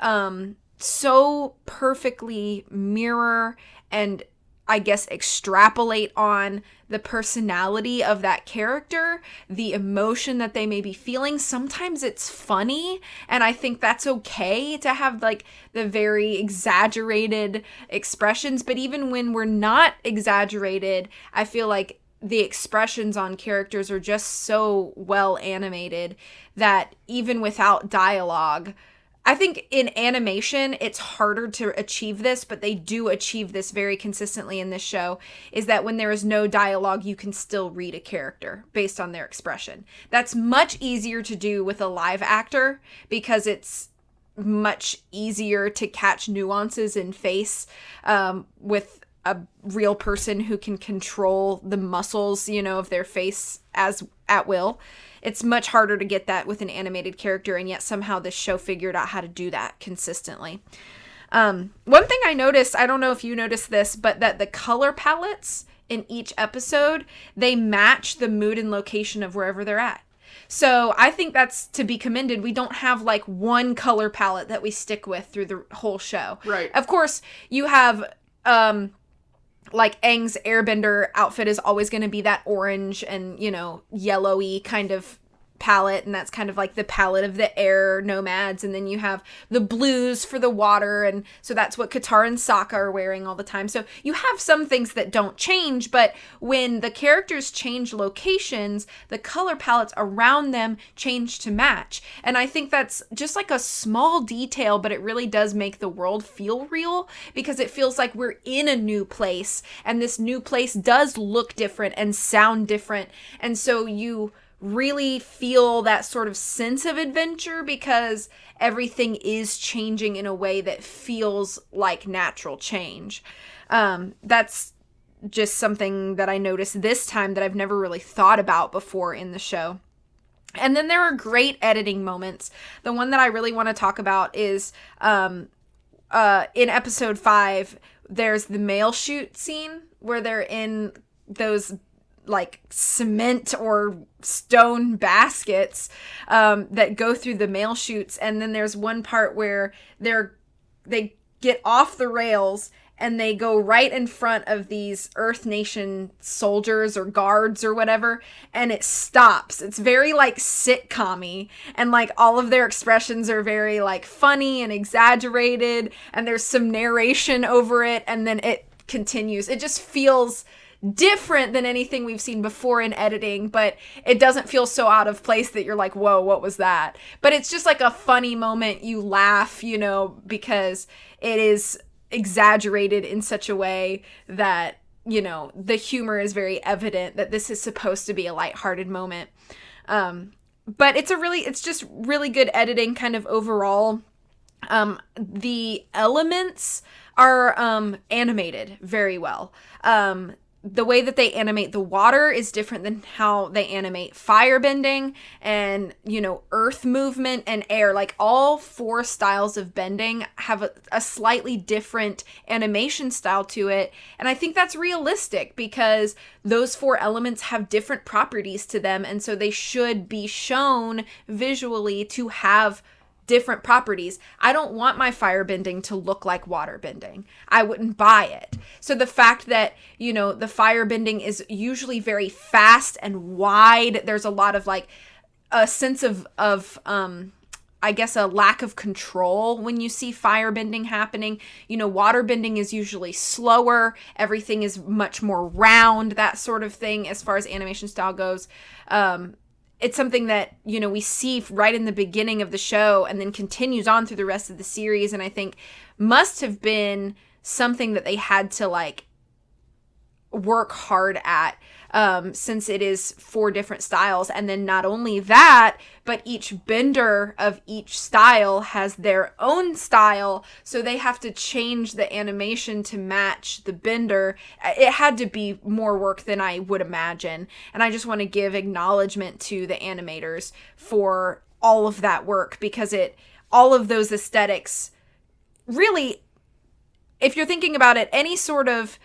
so perfectly mirror and I guess extrapolate on the personality of that character, the emotion that they may be feeling. Sometimes it's funny, and I think that's okay to have like the very exaggerated expressions, but even when we're not exaggerated, I feel like the expressions on characters are just so well animated that even without dialogue, I think in animation, it's harder to achieve this, but they do achieve this very consistently in this show, is that when there is no dialogue, you can still read a character based on their expression. That's much easier to do with a live actor because it's much easier to catch nuances in face with a real person who can control the muscles, of their face as at will. It's much harder to get that with an animated character, and yet somehow this show figured out how to do that consistently. One thing I noticed, I don't know if you noticed this, but that the color palettes in each episode, they match the mood and location of wherever they're at. So I think that's to be commended. We don't have like one color palette that we stick with through the whole show. Right. Of course, you have like Aang's airbender outfit is always going to be that orange and, yellowy kind of palette, and that's kind of like the palette of the air nomads. And then you have the blues for the water, and so that's what Katara and Sokka are wearing all the time. So you have some things that don't change, but when the characters change locations, the color palettes around them change to match. And I think that's just like a small detail, but it really does make the world feel real, because it feels like we're in a new place, and this new place does look different and sound different. And so you really feel that sort of sense of adventure because everything is changing in a way that feels like natural change. That's just something that I noticed this time that I've never really thought about before in the show. And then there are great editing moments. The one that I really want to talk about is in episode 5, there's the mail chute scene where they're in those like cement or stone baskets that go through the mail chutes, and then there's one part where they get off the rails and they go right in front of these Earth Nation soldiers or guards or whatever, and it stops. It's very like sitcom-y, and like all of their expressions are very like funny and exaggerated, and there's some narration over it, and then it continues. It just feels different than anything we've seen before in editing, but it doesn't feel so out of place that you're like, whoa, what was that? But it's just like a funny moment. You laugh, you know, because it is exaggerated in such a way that, you know, the humor is very evident that this is supposed to be a lighthearted moment. But it's just really good editing kind of overall. The elements are animated very well. The way that they animate the water is different than how they animate firebending and, you know, earth movement and air. Like all 4 styles of bending have a slightly different animation style to it. And I think that's realistic because those 4 elements have different properties to them. And so they should be shown visually to have different properties. I don't want my firebending to look like waterbending. I wouldn't buy it. So the fact that, you know, the firebending is usually very fast and wide, there's a lot of like a sense of I guess a lack of control when you see firebending happening. You know, waterbending is usually slower. Everything is much more round, that sort of thing as far as animation style goes. It's something that, you know, we see right in the beginning of the show and then continues on through the rest of the series. And I think must have been something that they had to like work hard at, since it is 4 different styles. And then not only that, but each bender of each style has their own style. So they have to change the animation to match the bender. It had to be more work than I would imagine. And I just want to give acknowledgement to the animators for all of that work, because all of those aesthetics really, if you're thinking about it, any sort of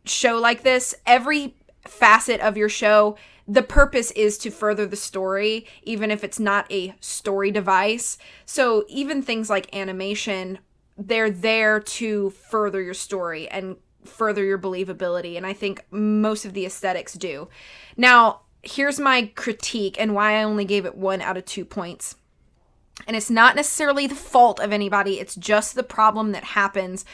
show like this, every facet of your show, the purpose is to further the story, even if it's not a story device. So even things like animation, they're there to further your story and further your believability. And I think most of the aesthetics do. Now, here's my critique and why I only gave it 1 out of 2 points. And it's not necessarily the fault of anybody. It's just the problem that happens,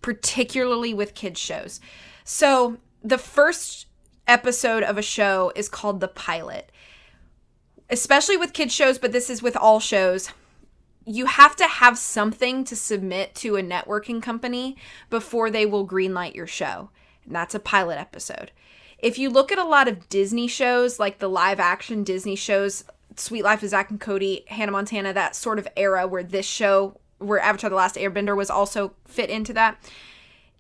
particularly with kids shows. So the first episode of a show is called the pilot, especially with kids shows, but this is with all shows. You have to have something to submit to a networking company before they will greenlight your show. And that's a pilot episode. If you look at a lot of Disney shows, like the live action Disney shows, Sweet Life of Zack and Cody, Hannah Montana, that sort of era where this show, where Avatar: The Last Airbender was also fit into that,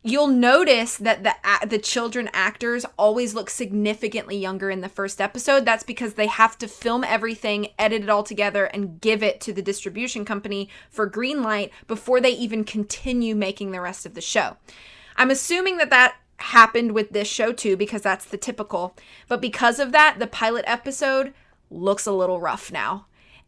you'll notice that the children actors always look significantly younger in the first episode. That's because they have to film everything, edit it all together, and give it to the distribution company for green light before they even continue making the rest of the show. I'm assuming that happened with this show too, because that's the typical. But because of that, the pilot episode looks a little rough now.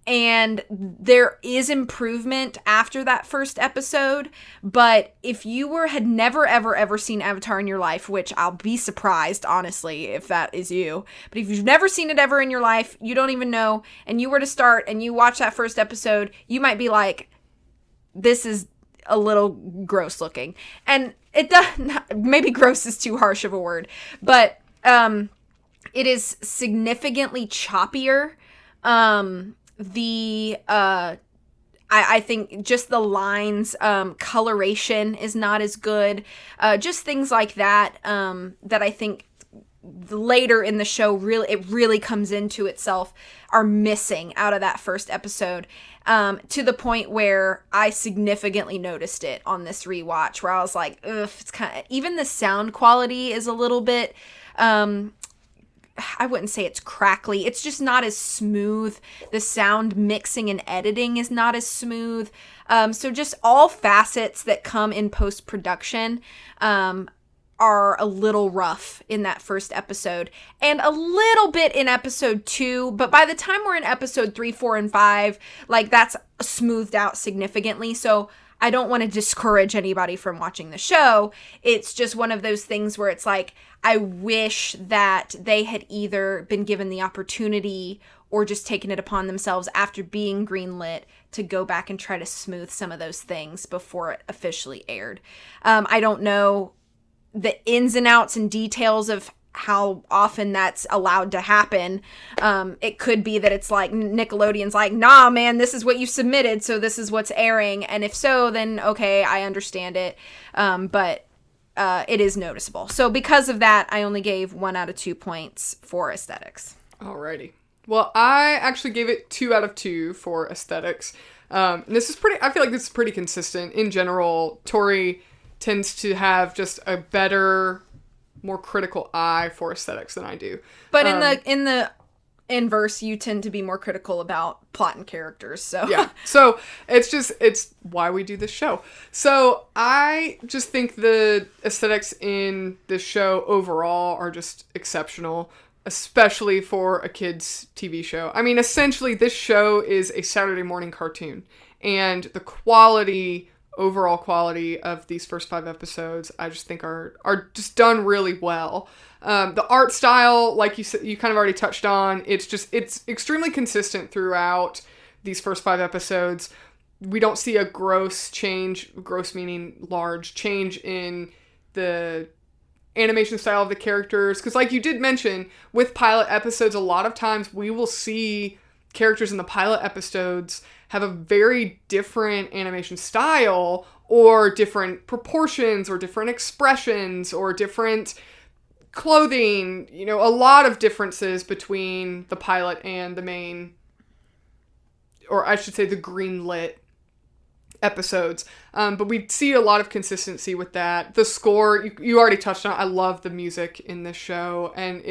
And there is improvement after that first episode, but if you had never, ever seen Avatar in your life, which I'll be surprised, honestly, if that is you, but if you've never seen it ever in your life, you don't even know, and you were to start and you watch that first episode, you might be like, this is a little gross looking. And it does, maybe gross is too harsh of a word, but it is significantly choppier. I think just the lines, coloration is not as good. Just things like that, that I think later in the show really comes into itself, are missing out of that first episode. To the point where I significantly noticed it on this rewatch, where I was like, ugh, it's kind of, even the sound quality is a little bit, I wouldn't say it's crackly. It's just not as smooth. The sound mixing and editing is not as smooth. So just all facets that come in post-production are a little rough in that first episode, and a little bit in episode 2. But by the time we're in episode 3, 4, and 5, like, that's smoothed out significantly. So I don't want to discourage anybody from watching the show. It's just one of those things where it's like, I wish that they had either been given the opportunity or just taken it upon themselves after being greenlit to go back and try to smooth some of those things before it officially aired. I don't know the ins and outs and details of how often that's allowed to happen. It could be that it's like Nickelodeon's like, nah, man, this is what you submitted, so this is what's airing. And if so, then okay, I understand it. But it is noticeable. So because of that, I only gave 1 out of 2 points for aesthetics. Alrighty. Well, I actually gave it 2 out of 2 for aesthetics. I feel like this is pretty consistent. In general, Tori tends to have just a better, more critical eye for aesthetics than I do. But in the inverse, you tend to be more critical about plot and characters. So yeah. So it's why we do this show. So I just think the aesthetics in this show overall are just exceptional, especially for a kids' TV show. I mean, essentially, this show is a Saturday morning cartoon, and the overall quality of these first 5 episodes, I just think are just done really well. The art style, like you said, you kind of already touched on, it's extremely consistent throughout these first 5 episodes. We don't see a gross meaning large change in the animation style of the characters. Because like you did mention, with pilot episodes, a lot of times we will see characters in the pilot episodes have a very different animation style or different proportions or different expressions or different clothing, a lot of differences between the pilot and the main, or I should say the greenlit episodes. But we see a lot of consistency with that. The score, you already touched on, I love the music in this show, and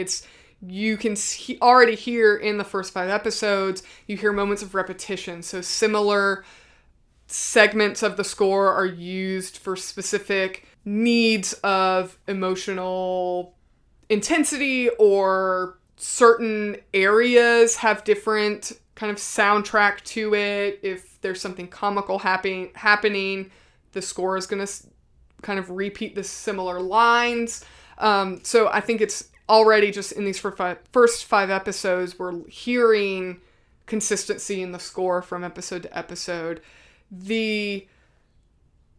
you can already hear in the first 5 episodes, you hear moments of repetition. So similar segments of the score are used for specific needs of emotional intensity, or certain areas have different kind of soundtrack to it. If there's something comical happening, the score is going to kind of repeat the similar lines. So I think it's already just in these first 5 episodes, we're hearing consistency in the score from episode to episode. The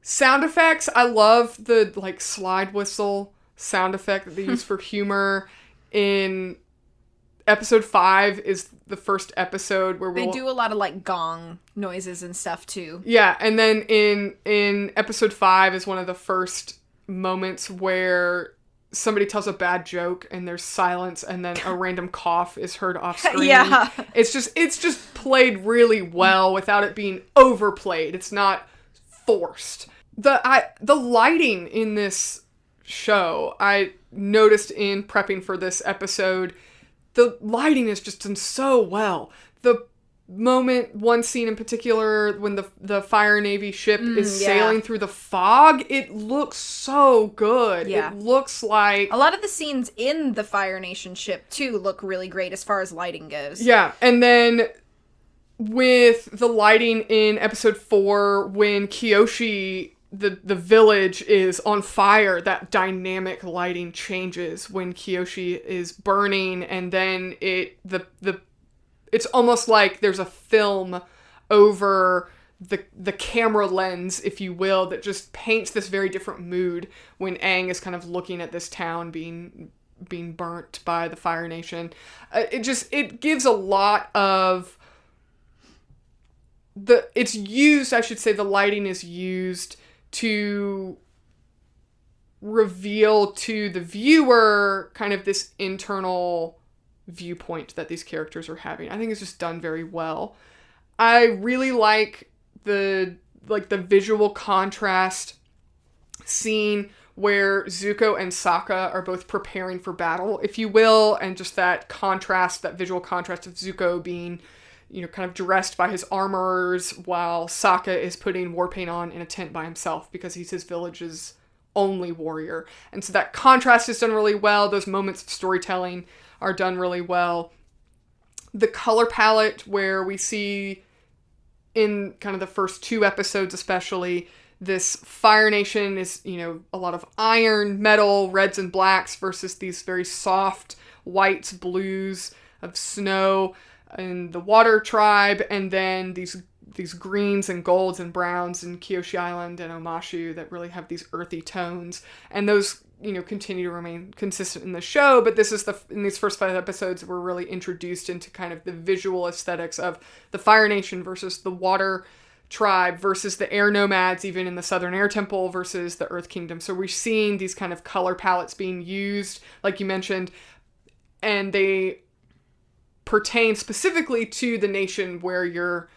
sound effects, I love the slide whistle sound effect that they use for humor. In episode 5 is the first episode where they do a lot of gong noises and stuff too. Yeah, and then in episode 5 is one of the first moments where somebody tells a bad joke and there's silence, and then a random cough is heard off screen. Yeah. It's just played really well without it being overplayed. It's not forced. The lighting in this show, I noticed in prepping for this episode, the lighting is just done so well. The one scene in particular, when the Fire Navy ship is sailing through the fog, it looks so good. Yeah. It looks like a lot of the scenes in the Fire Nation ship too look really great as far as lighting goes. Yeah, and then with the lighting in episode 4, when Kyoshi, the village is on fire, that dynamic lighting changes when Kyoshi is burning, and then it's almost like there's a film over the camera lens, if you will, that just paints this very different mood when Aang is kind of looking at this town being burnt by the Fire Nation. It gives a lot of the lighting is used to reveal to the viewer kind of this internal viewpoint that these characters are having. I think it's just done very well. I really like the visual contrast scene where Zuko and Sokka are both preparing for battle, if you will, and just that visual contrast of Zuko being, kind of dressed by his armorers, while Sokka is putting war paint on in a tent by himself because he's his village's only warrior. And so that contrast is done really well. Those moments of storytelling are done really well. The color palette, where we see in kind of the first 2 episodes especially, this Fire Nation is, a lot of iron, metal, reds and blacks versus these very soft whites, blues of snow and the Water Tribe, and then these greens and golds and browns in Kyoshi Island and Omashu that really have these earthy tones. And those, continue to remain consistent in the show, but this is in these first 5 episodes, we're really introduced into kind of the visual aesthetics of the Fire Nation versus the Water Tribe versus the air nomads, even in the Southern Air Temple, versus the Earth Kingdom. So we're seeing these kind of color palettes being used, like you mentioned, and they pertain specifically to the nation where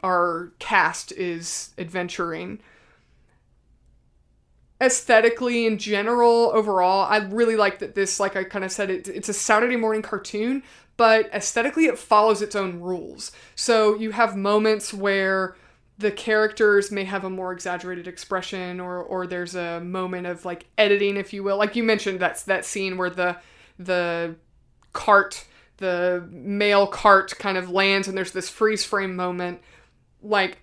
our cast is adventuring. Aesthetically, in general, overall, I really like that this, like I kind of said, it's a Saturday morning cartoon, but aesthetically it follows its own rules. So you have moments where the characters may have a more exaggerated expression, or there's a moment of like editing, if you will. Like you mentioned, that's that scene where the male cart kind of lands and there's this freeze frame moment. Like,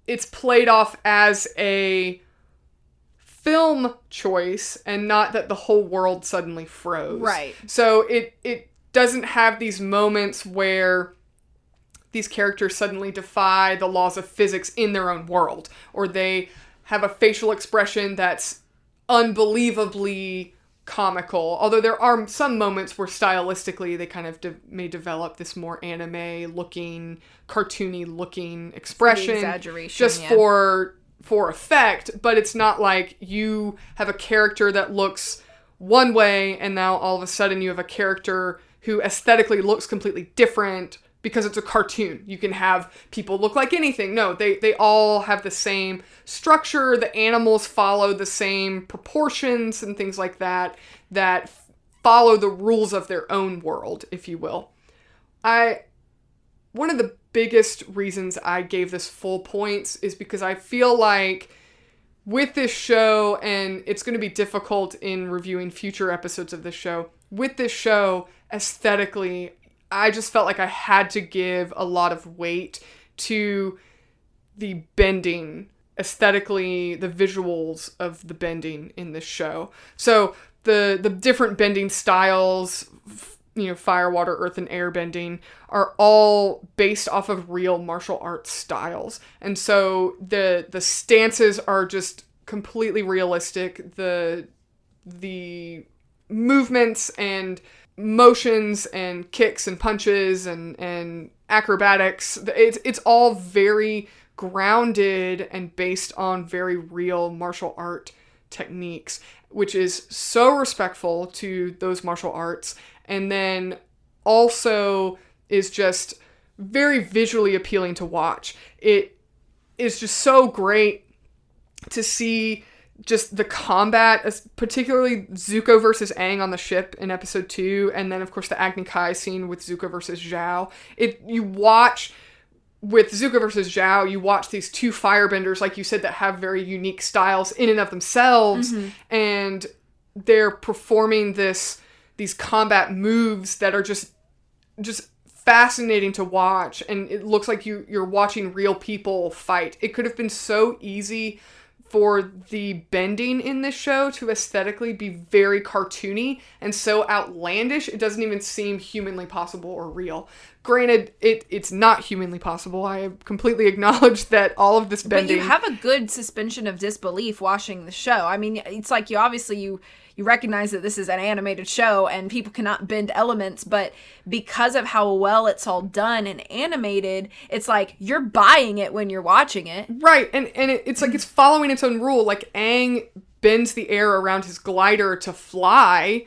it's played off as a film choice and not that the whole world suddenly froze. Right. So it doesn't have these moments where these characters suddenly defy the laws of physics in their own world, or they have a facial expression that's unbelievably comical. Although there are some moments where stylistically they kind of may develop this more anime-looking, cartoony-looking expression. Exaggeration, just for effect, but it's not like you have a character that looks one way and now all of a sudden you have a character who aesthetically looks completely different because it's a cartoon. You can have people look like anything. No, they all have the same structure. The animals follow the same proportions and things like that follow the rules of their own world, if you will. One of the biggest reasons I gave this full points is because I feel like with this show, and it's going to be difficult in reviewing future episodes of this show, with this show, aesthetically, I just felt like I had to give a lot of weight to the bending, aesthetically, the visuals of the bending in this show. So the different bending styles, fire, water, earth, and air bending are all based off of real martial arts styles. And so the stances are just completely realistic. The movements and motions and kicks and punches and acrobatics, it's all very grounded and based on very real martial art techniques, which is so respectful to those martial arts, and then also is just very visually appealing to watch. It is just so great to see just the combat, particularly Zuko versus Aang on the ship in episode 2, and then of course the Agni Kai scene with Zuko versus Zhao. You watch with Zuko versus Zhao, you watch these 2 firebenders, like you said, that have very unique styles in and of themselves, and they're performing these combat moves that are just fascinating to watch, and it looks like you're watching real people fight. It could have been so easy for the bending in this show to aesthetically be very cartoony and so outlandish, it doesn't even seem humanly possible or real. Granted, it's not humanly possible. I completely acknowledge that all of this bending... But you have a good suspension of disbelief watching the show. I mean, it's like you recognize that this is an animated show and people cannot bend elements, but because of how well it's all done and animated, it's like you're buying it when you're watching it. Right, and it's like it's following its own rule. Like, Aang bends the air around his glider to fly.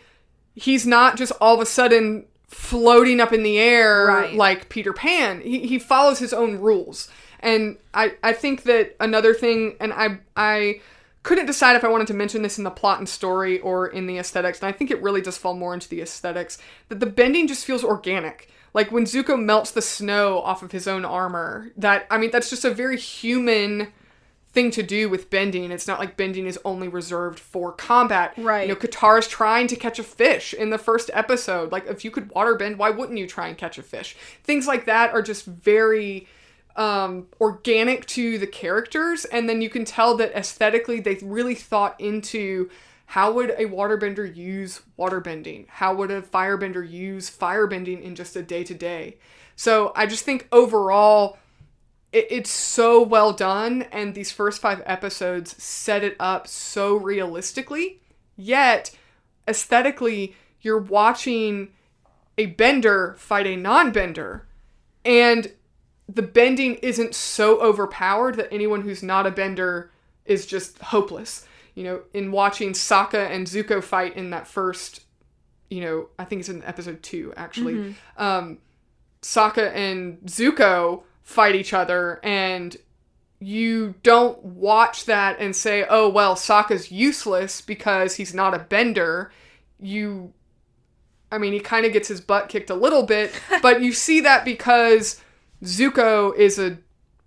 He's not just all of a sudden floating up in the air like Peter Pan. He follows his own rules. And I think that another thing, and I couldn't decide if I wanted to mention this in the plot and story or in the aesthetics, and I think it really does fall more into the aesthetics, that the bending just feels organic. Like when Zuko melts the snow off of his own armor, that's just a very human thing to do with bending. It's not like bending is only reserved for combat. Right. Katara's trying to catch a fish in the first episode. Like, if you could water bend, why wouldn't you try and catch a fish? Things like that are just very organic to the characters, and then you can tell that aesthetically they really thought into how would a waterbender use waterbending? How would a firebender use firebending in just a day-to-day? So I just think overall it's so well done, and these first 5 episodes set it up so realistically, yet aesthetically you're watching a bender fight a non-bender, and the bending isn't so overpowered that anyone who's not a bender is just hopeless. You know, in watching Sokka and Zuko fight in that first, you know, I think it's in episode 2, actually. Sokka and Zuko fight each other, and you don't watch that and say, oh, well, Sokka's useless because he's not a bender. He kind of gets his butt kicked a little bit, but you see that because Zuko is a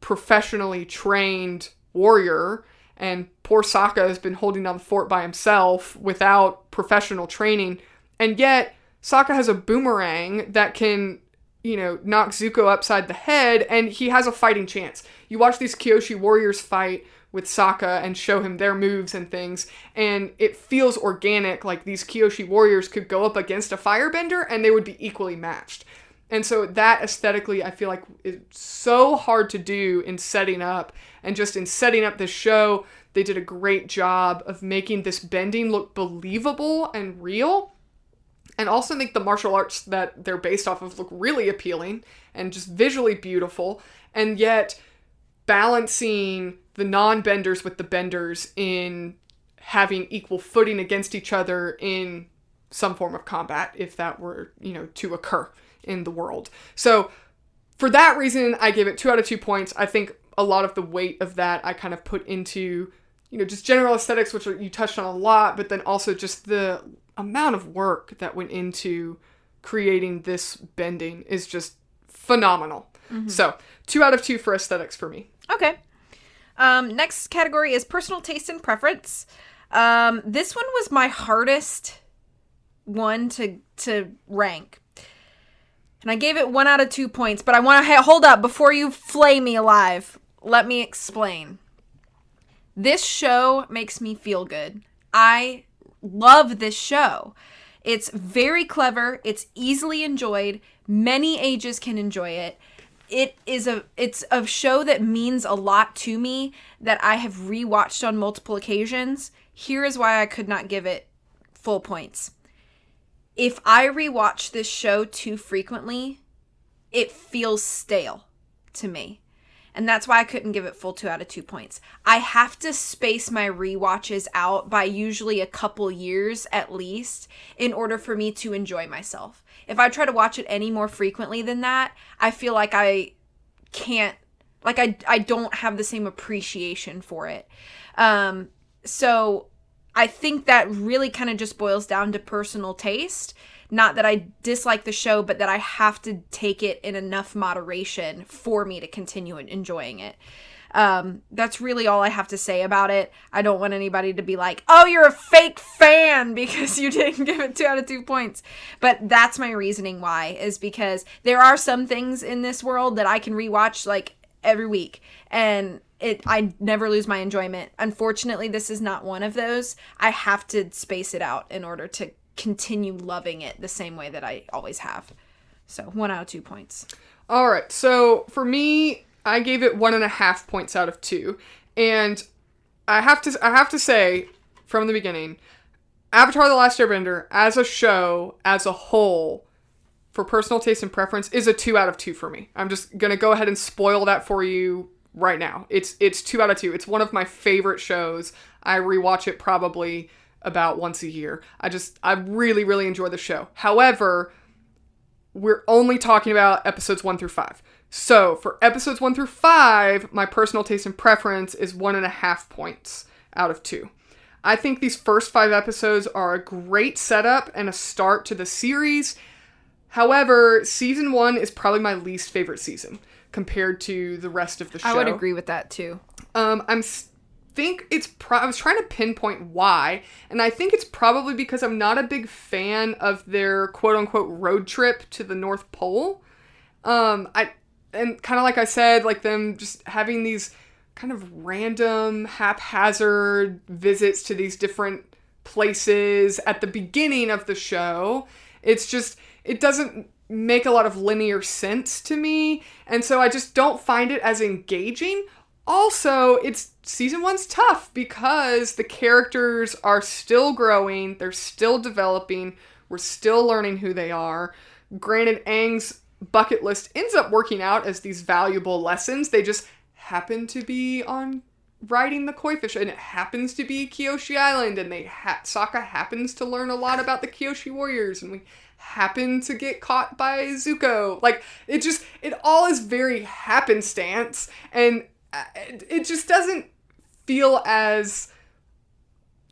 professionally trained warrior, and poor Sokka has been holding down the fort by himself without professional training. And yet, Sokka has a boomerang that can, you know, knock Zuko upside the head, and he has a fighting chance. You watch these Kyoshi warriors fight with Sokka and show him their moves and things, and it feels organic, like these Kyoshi warriors could go up against a firebender and they would be equally matched. And so that aesthetically, I feel like is so hard to do in setting up. And just in setting up this show, they did a great job of making this bending look believable and real. And also make the martial arts that they're based off of look really appealing and just visually beautiful. And yet balancing the non-benders with the benders in having equal footing against each other in some form of combat, if that were, you know, to occur in the world. So for that reason, I give it 2 out of 2 points. I think a lot of the weight of that I kind of put into, you know, just general aesthetics, which you touched on a lot, but then also just the amount of work that went into creating this bending is just phenomenal. So 2 out of 2 for aesthetics for me. Okay. Next category is personal taste and preference. This one was my hardest one to rank. And I gave it 1 out of 2 points, but I want to hold up before you flay me alive. Let me explain. This show makes me feel good. I love this show. It's very clever. It's easily enjoyed. Many ages can enjoy it. It's a show that means a lot to me, that I have rewatched on multiple occasions. Here is why I could not give it full points. If I rewatch this show too frequently, it feels stale to me. And that's why I couldn't give it full 2 out of 2 points. I have to space my rewatches out by usually a couple years at least in order for me to enjoy myself. If I try to watch it any more frequently than that, I feel like I can't, like I don't have the same appreciation for it. So I think that really kind of just boils down to personal taste. Not that I dislike the show, but that I have to take it in enough moderation for me to continue enjoying it. That's really all I have to say about it. I don't want anybody to be like, oh, you're a fake fan because you didn't give it 2 out of 2 points. But that's my reasoning why, is because there are some things in this world that I can rewatch like every week, and I never lose my enjoyment. Unfortunately, this is not one of those. I have to space it out in order to continue loving it the same way that I always have. So 1 out of 2 points. All right. So for me, I gave it 1.5 points out of 2. And I have to say from the beginning, Avatar: The Last Airbender as a show, as a whole, for personal taste and preference, is a 2 out of 2 for me. I'm just going to go ahead and spoil that for you right now. It's 2 out of 2. It's one of my favorite shows. I rewatch it probably about once a year. I really, really enjoy the show. However, we're only talking about episodes 1 through 5. So for episodes 1 through 5, my personal taste and preference is 1.5 points out of 2. I think these first 5 episodes are a great setup and a start to the series. However, season 1 is probably my least favorite season compared to the rest of the show. I would agree with that too. I was trying to pinpoint why, and I think it's probably because I'm not a big fan of their quote-unquote road trip to the North Pole. and kind of like I said, like them just having these kind of random, haphazard visits to these different places at the beginning of the show. It's just, it doesn't make a lot of linear sense to me, and so I just don't find it as engaging. Also, season 1's tough because the characters are still growing, they're still developing, we're still learning who they are. Granted, Aang's bucket list ends up working out as these valuable lessons. They just happen to be on riding the koi fish, and it happens to be Kyoshi Island, and Sokka happens to learn a lot about the Kyoshi warriors, and we happen to get caught by Zuko. Like, it all is very happenstance, and it just doesn't feel as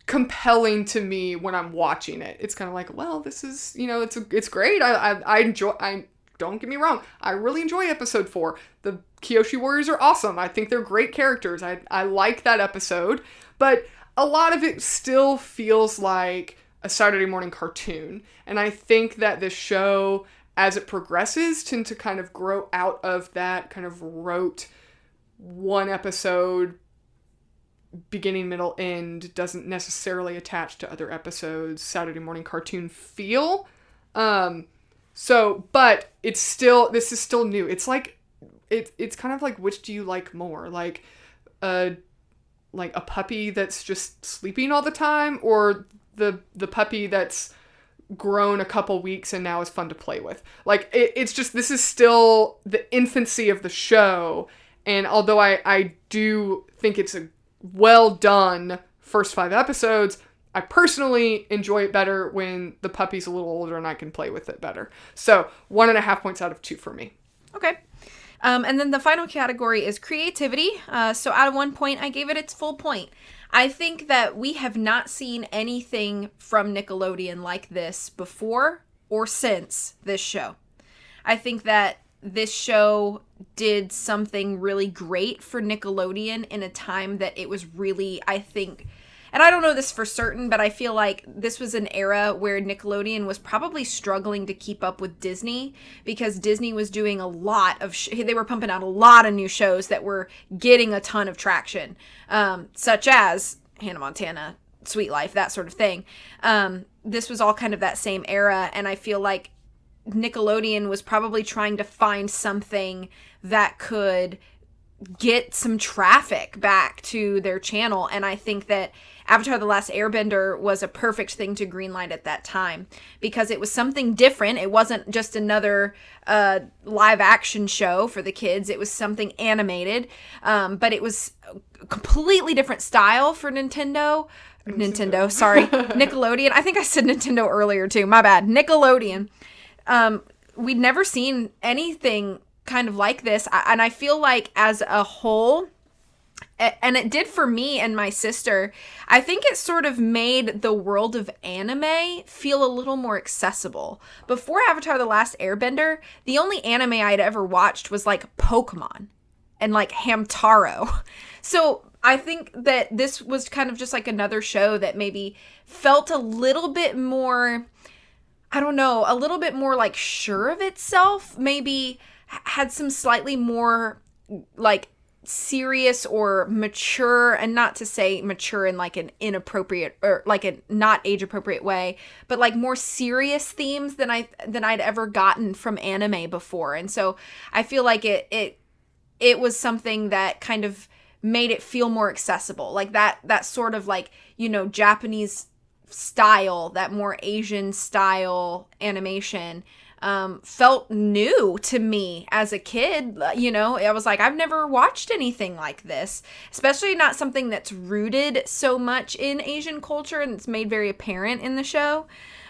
compelling to me when I'm watching it. It's kind of like, well, this is, it's great. I don't get me wrong, I really enjoy episode 4. The Kyoshi Warriors are awesome. I think they're great characters. I like that episode, but a lot of it still feels like a Saturday morning cartoon. And I think that this show, as it progresses, tend to kind of grow out of that kind of rote one episode, beginning, middle, end, doesn't necessarily attach to other episodes, Saturday morning cartoon feel. But it's still, this is still new. It's like, it's kind of like, which do you like more? Like a puppy that's just sleeping all the time, or the puppy that's grown a couple weeks and now is fun to play with. Like, it's just, this is still the infancy of the show. And although I do think it's a well done first 5 episodes, I personally enjoy it better when the puppy's a little older and I can play with it better. So 1.5 points out of 2 for me. Okay. And then the final category is creativity. So out of 1 point, I gave it its full point. I think that we have not seen anything from Nickelodeon like this before or since this show. I think that this show did something really great for Nickelodeon in a time that it was really, I think, and I don't know this for certain, but I feel like this was an era where Nickelodeon was probably struggling to keep up with Disney, because Disney was doing a lot of, they were pumping out a lot of new shows that were getting a ton of traction, such as Hannah Montana, Sweet Life, that sort of thing. This was all kind of that same era, and I feel like Nickelodeon was probably trying to find something that could get some traffic back to their channel, and I think that Avatar: The Last Airbender was a perfect thing to greenlight at that time, because it was something different. It wasn't just another live action show for the kids. It was something animated, but it was a completely different style for Nintendo, sorry, Nickelodeon. I think I said Nintendo earlier too, my bad. Nickelodeon. We'd never seen anything kind of like this, and I feel like as a whole, and it did for me and my sister, I think it sort of made the world of anime feel a little more accessible. Before Avatar: The Last Airbender, the only anime I'd ever watched was like Pokemon and like Hamtaro. So I think that this was kind of just like another show that maybe felt a little bit more, I don't know, a little bit more like sure of itself, maybe had some slightly more like serious or mature, and not to say mature in like an inappropriate or like a not age appropriate way, but like more serious themes than I'd ever gotten from anime before. And so I feel like it was something that kind of made it feel more accessible, like that sort of like, Japanese style, that more Asian style animation felt new to me as a kid. I was like, I've never watched anything like this, especially not something that's rooted so much in Asian culture and it's made very apparent in the show.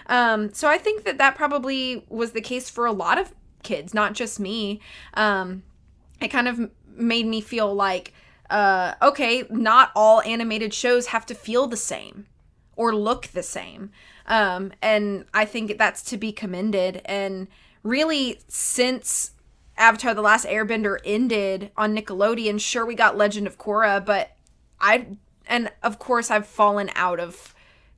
So I think that probably was the case for a lot of kids, not just me. It kind of made me feel like, okay, not all animated shows have to feel the same or look the same. And I think that's to be commended. And really, since Avatar: The Last Airbender ended on Nickelodeon, sure, we got Legend of Korra, but of course I've fallen out of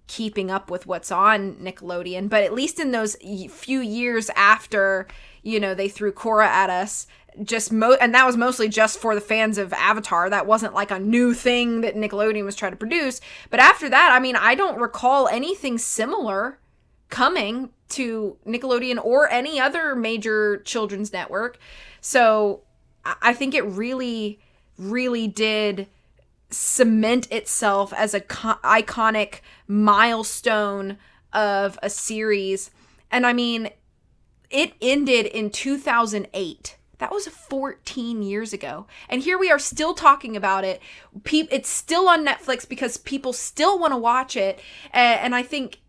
keeping up with what's on Nickelodeon, but at least in those few years after, they threw Korra at us, and that was mostly just for the fans of Avatar. That wasn't like a new thing that Nickelodeon was trying to produce. But after that, I mean, I don't recall anything similar coming to Nickelodeon or any other major children's network. So I think it really, really did cement itself as a iconic milestone of a series. And I mean, it ended in 2008. That was 14 years ago. And here we are still talking about it. It's still on Netflix because people still want to watch it. And I think,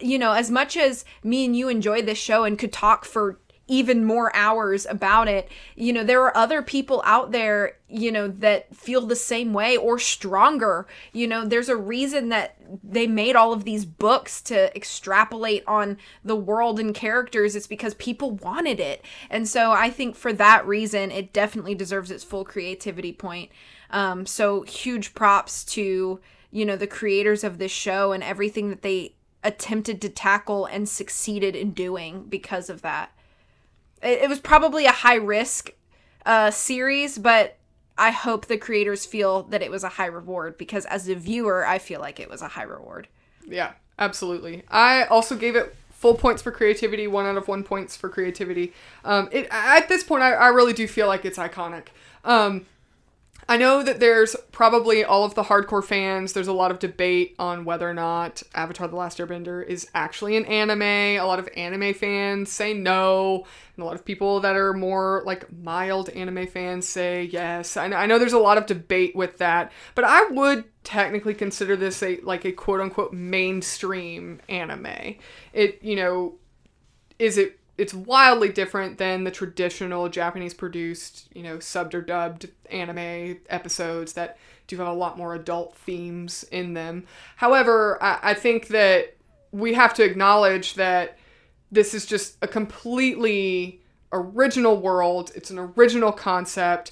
you know, as much as me and you enjoy this show and could talk for even more hours about it, you know, there are other people out there, you know, that feel the same way or stronger. You know, there's a reason that they made all of these books to extrapolate on the world and characters. It's because people wanted it. And so I think for that reason, it definitely deserves its full creativity point. So huge props to, you know, the creators of this show and everything that they attempted to tackle and succeeded in doing because of that. It was probably a high risk series, but I hope the creators feel that it was a high reward, because as a viewer, I feel like it was a high reward. Yeah, absolutely. I also gave it full points for creativity, 1 out of 1 points for creativity. At this point, I really do feel like it's iconic. I know that there's probably all of the hardcore fans, there's a lot of debate on whether or not Avatar: The Last Airbender is actually an anime. A lot of anime fans say no, and a lot of people that are more like mild anime fans say yes. I know there's a lot of debate with that, but I would technically consider this a quote-unquote mainstream anime. It, you know, it's wildly different than the traditional Japanese-produced, you know, subbed or dubbed anime episodes that do have a lot more adult themes in them. However, I think that we have to acknowledge that this is just a completely original world. It's an original concept.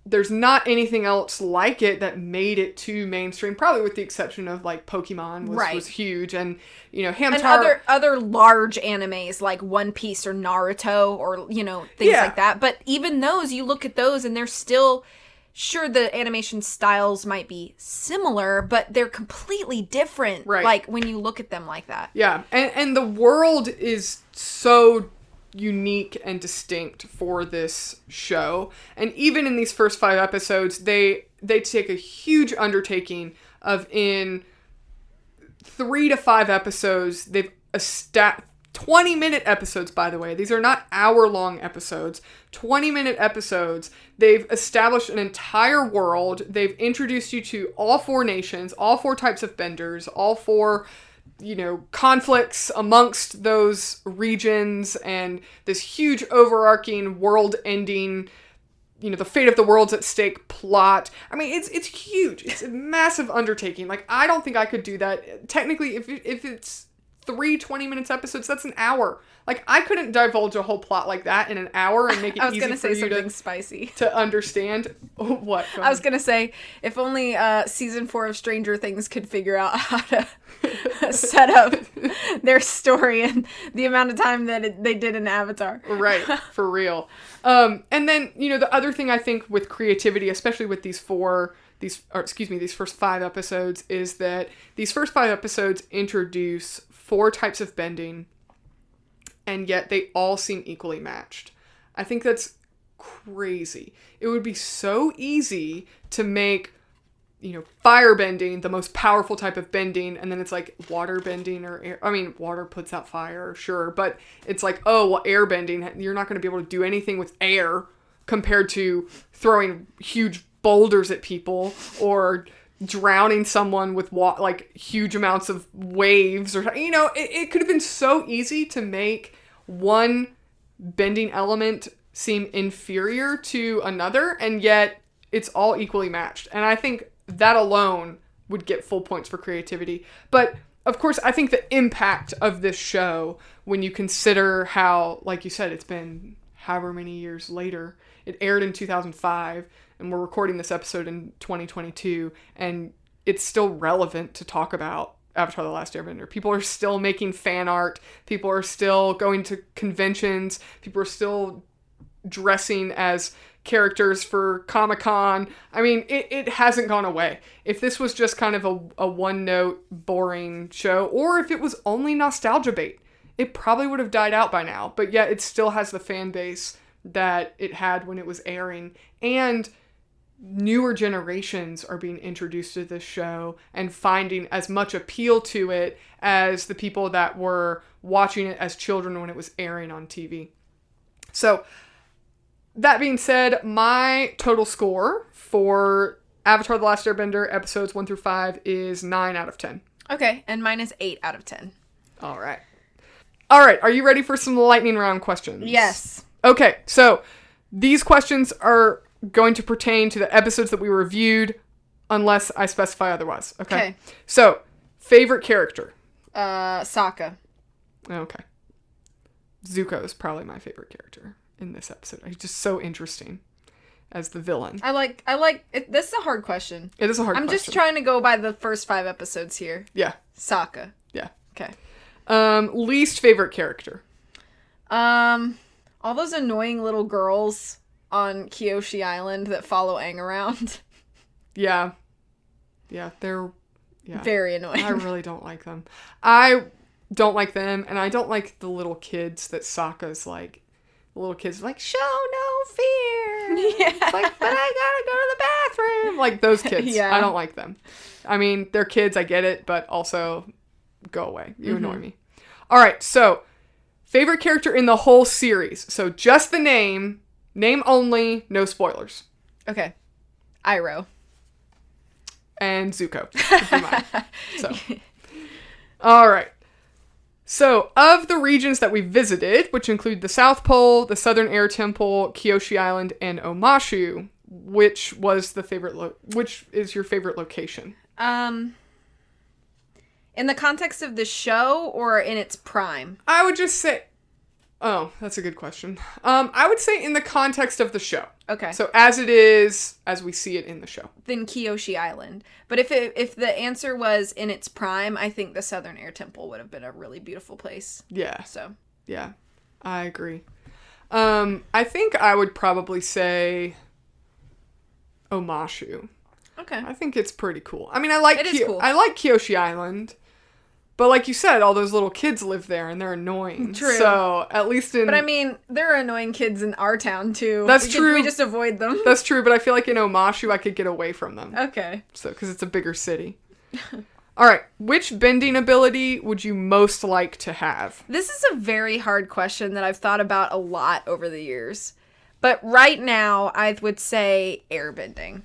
There's not anything else like it that made it too mainstream, probably with the exception of like Pokemon was huge, and you know, Hamtaro, and other large animes like One Piece or Naruto or, you know, things like that. But even those, you look at those and they're still, sure, the animation styles might be similar, but they're completely different. Right. Like when you look at them like that. Yeah, and the world is so unique and distinct for this show, and even in these first 5 episodes they take a huge undertaking of, in 3 to 5 episodes, they've 20-minute episodes, by the way, these are not hour-long episodes, 20-minute episodes. They've established an entire world. They've introduced you to all 4 nations, all 4 types of benders, all 4, you know, conflicts amongst those regions, and this huge overarching world-ending, you know, the fate of the world's at stake plot. I mean, it's huge. It's a massive undertaking. Like, I don't think I could do that. Technically, if it's 3 20-minute episodes, that's an hour. Like, I couldn't divulge a whole plot like that in an hour and make it easy for you something spicy to understand. What? I was gonna say, if only season 4 of Stranger Things could figure out how to set up their story in the amount of time that they did in Avatar. Right, for real. And then, you know, the other thing I think with creativity, especially with these first 5 episodes, is that these first 5 episodes introduce 4 types of bending, and yet they all seem equally matched. I think that's crazy. It would be so easy to make, you know, fire bending the most powerful type of bending, and then it's like water bending or air. I mean, water puts out fire, sure, but it's like, oh, well, air bending, you're not going to be able to do anything with air compared to throwing huge boulders at people or drowning someone with huge amounts of waves, or, you know, it could have been so easy to make one bending element seem inferior to another, and yet it's all equally matched. And I think that alone would get full points for creativity. But of course, I think the impact of this show, when you consider how, like you said, it's been however many years later, it aired in 2005, and we're recording this episode in 2022, and it's still relevant to talk about Avatar: The Last Airbender. People are still making fan art. People are still going to conventions. People are still dressing as characters for Comic-Con. I mean, it hasn't gone away. If this was just kind of a one-note, boring show, or if it was only nostalgia bait, it probably would have died out by now. But yet it still has the fan base that it had when it was airing. And newer generations are being introduced to this show and finding as much appeal to it as the people that were watching it as children when it was airing on TV. So, that being said, my total score for Avatar: The Last Airbender episodes 1 through 5 is 9 out of 10. Okay, and mine is 8 out of 10. All right. All right, are you ready for some lightning round questions? Yes. Okay, so these questions are going to pertain to the episodes that we reviewed unless I specify otherwise. Okay. So, favorite character? Sokka. Okay. Zuko is probably my favorite character in this episode. He's just so interesting as the villain. I like it. This is a hard question. It is a hard question. I'm just trying to go by the first 5 episodes here. Yeah. Sokka. Yeah. Okay. Least favorite character? All those annoying little girls on Kyoshi Island that follow Aang around. Yeah. Yeah, they're very annoying. I really don't like them. I don't like them, and I don't like the little kids that Sokka's like. The little kids are like, show no fear. Yeah. It's like, but I gotta go to the bathroom. Like those kids. Yeah. I don't like them. I mean, they're kids, I get it, but also go away. You annoy me. All right, so favorite character in the whole series. So just the name only, no spoilers. Okay. Iroh. And Zuko. Would be mine. So, all right. So, of the regions that we visited, which include the South Pole, the Southern Air Temple, Kyoshi Island, and Omashu, which is your favorite location? In the context of the show or in its prime? I would just say, oh, that's a good question. I would say in the context of the show. Okay. So as it is, as we see it in the show. Then Kyoshi Island. But if the answer was in its prime, I think the Southern Air Temple would have been a really beautiful place. Yeah. So. Yeah, I agree. I think I would probably say Omashu. Okay. I think it's pretty cool. I mean, I like cool. I like Kyoshi Island. But like you said, all those little kids live there and they're annoying. True. So, at least in... But I mean, there are annoying kids in our town, too. That's true. We just avoid them. That's true, but I feel like in Omashu, I could get away from them. Okay. So, because it's a bigger city. All right. Which bending ability would you most like to have? This is a very hard question that I've thought about a lot over the years. But right now, I would say airbending.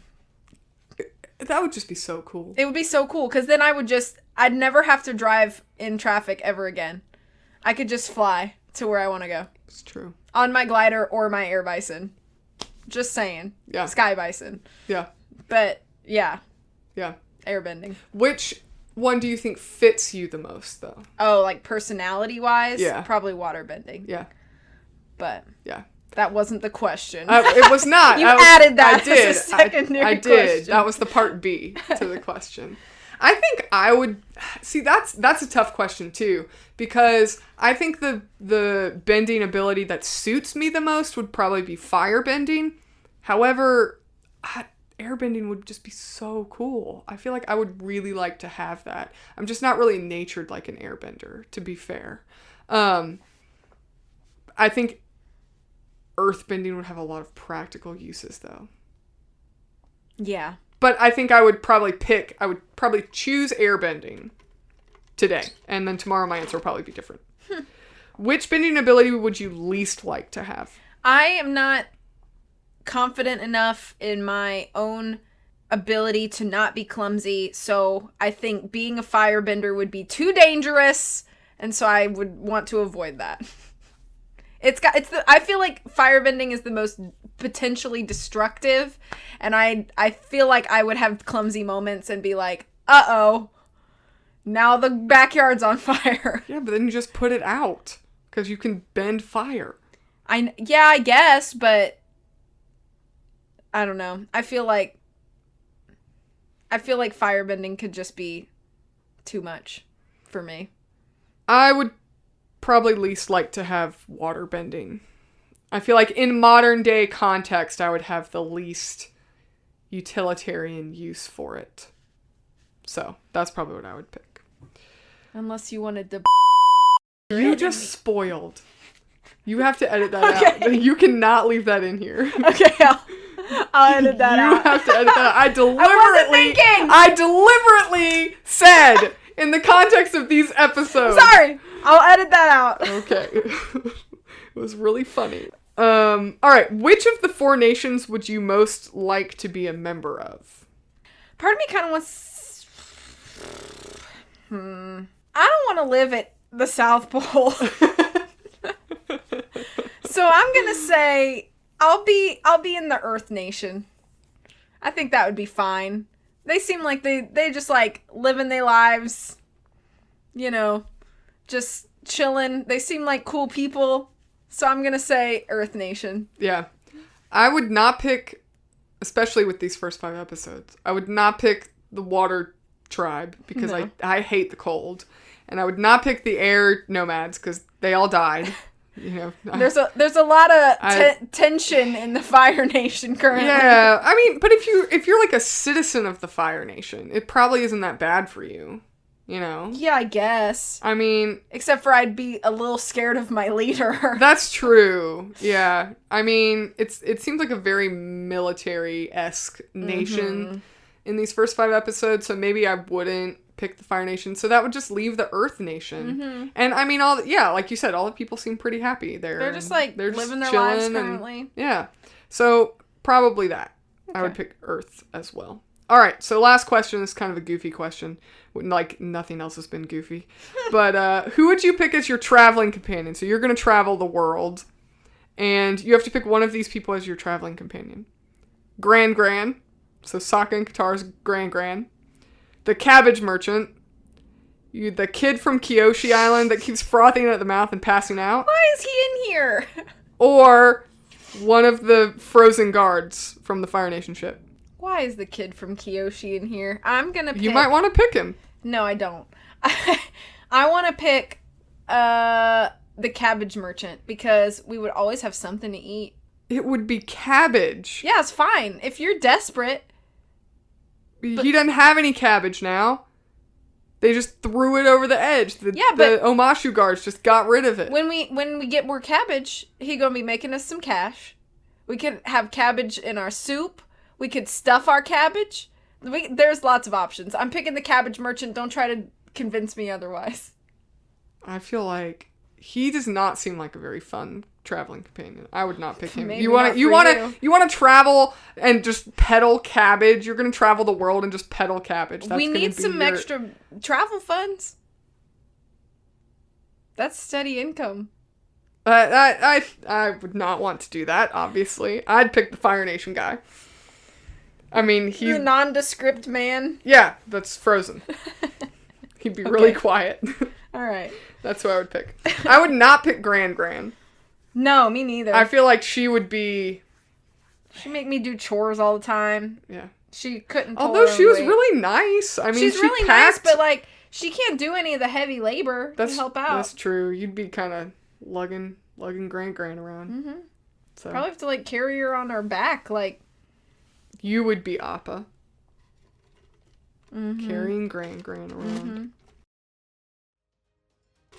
That would just be so cool. It would be so cool, because then I'd never have to drive in traffic ever again. I could just fly to where I want to go. It's true. On my glider or my air bison. Just saying. Yeah. Sky bison. Yeah. But, yeah. Yeah. Airbending. Which one do you think fits you the most, though? Oh, like personality-wise? Yeah. Probably waterbending. Yeah. But... Yeah. That wasn't the question. It was not. You added that I did. as a secondary I did. question. That was the part B to the question. I think I would... See, that's a tough question, too. Because I think the bending ability that suits me the most would probably be fire bending. However, airbending would just be so cool. I feel like I would really like to have that. I'm just not really natured like an airbender, to be fair. I think earthbending would have a lot of practical uses, though. Yeah. But I think I would probably choose airbending today. And then tomorrow my answer will probably be different. Which bending ability would you least like to have? I am not confident enough in my own ability to not be clumsy, so I think being a firebender would be too dangerous, and so I would want to avoid that. I feel like firebending is the most potentially destructive, and I feel like I would have clumsy moments and be like, uh-oh, now the backyard's on fire. Yeah, but then you just put it out, because you can bend fire. I guess, but I don't know. I feel like firebending could just be too much for me. I would probably least like to have water bending. I feel like in modern day context, I would have the least utilitarian use for it. So that's probably what I would pick. Unless you wanted to. You just spoiled. You have to edit that out. You cannot leave that in here. Okay, I'll edit that out. You have to edit that out. I deliberately said in the context of these episodes. Sorry, I'll edit that out. Okay. It was really funny. All right. Which of the 4 nations would you most like to be a member of? Part of me kind of wants. I don't want to live at the South Pole. So I'm gonna say I'll be in the Earth Nation. I think that would be fine. They seem like they just like living their lives, you know, just chilling. They seem like cool people. So I'm gonna say Earth Nation. Yeah. I would not pick, especially with these first 5 episodes, I would not pick the water tribe because I hate the cold. And I would not pick the air nomads because they all died. You know, there's a lot of tension in the Fire Nation currently. Yeah, I mean, but if you're like a citizen of the Fire Nation, it probably isn't that bad for you. You know? Yeah, I guess. I mean, except for I'd be a little scared of my leader. That's true. Yeah. I mean, it seems like a very military-esque nation in these first 5 episodes, so maybe I wouldn't pick the Fire Nation. So that would just leave the Earth Nation. And I mean, like you said, all the people seem pretty happy there. They're just like living their lives currently. Yeah. So probably that. Okay. I would pick Earth as well. All right. So last question is kind of a goofy question. Like nothing else has been goofy. But who would you pick as your traveling companion? So you're going to travel the world and you have to pick one of these people as your traveling companion. Gran. So Sokka and Katara's Gran. The cabbage merchant. The kid from Kyoshi Island that keeps frothing at the mouth and passing out. Why is he in here? Or one of the frozen guards from the Fire Nation ship. Why is the kid from Kyoshi in here? I'm gonna pick... You might want to pick him. No, I don't. I want to pick the cabbage merchant because we would always have something to eat. It would be cabbage. Yeah, it's fine. If you're desperate... He doesn't have any cabbage now. They just threw it over the edge. The Omashu guards just got rid of it. When we get more cabbage, he gonna be making us some cash. We could have cabbage in our soup. We could stuff our cabbage. There's lots of options. I'm picking the cabbage merchant. Don't try to convince me otherwise. I feel like he does not seem like a very fun traveling companion. I would not pick him. Maybe you want to travel and just peddle cabbage. You're going to travel the world and just peddle cabbage. We need some extra travel funds. That's steady income. I would not want to do that, obviously. I'd pick the Fire Nation guy. I mean, he's... The nondescript man? Yeah, that's Frozen. He'd be really quiet. All right. That's who I would pick. I would not pick Gran. No, me neither. I feel like she would be... She'd make me do chores all the time. Yeah. She couldn't pull Although she was weight. really nice. I mean, she's really nice, but like, she can't do any of the heavy labor to help out. That's true. You'd be kind of lugging Gran around. So. Probably have to like carry her on our back, like... You would be Appa. Carrying Gran around.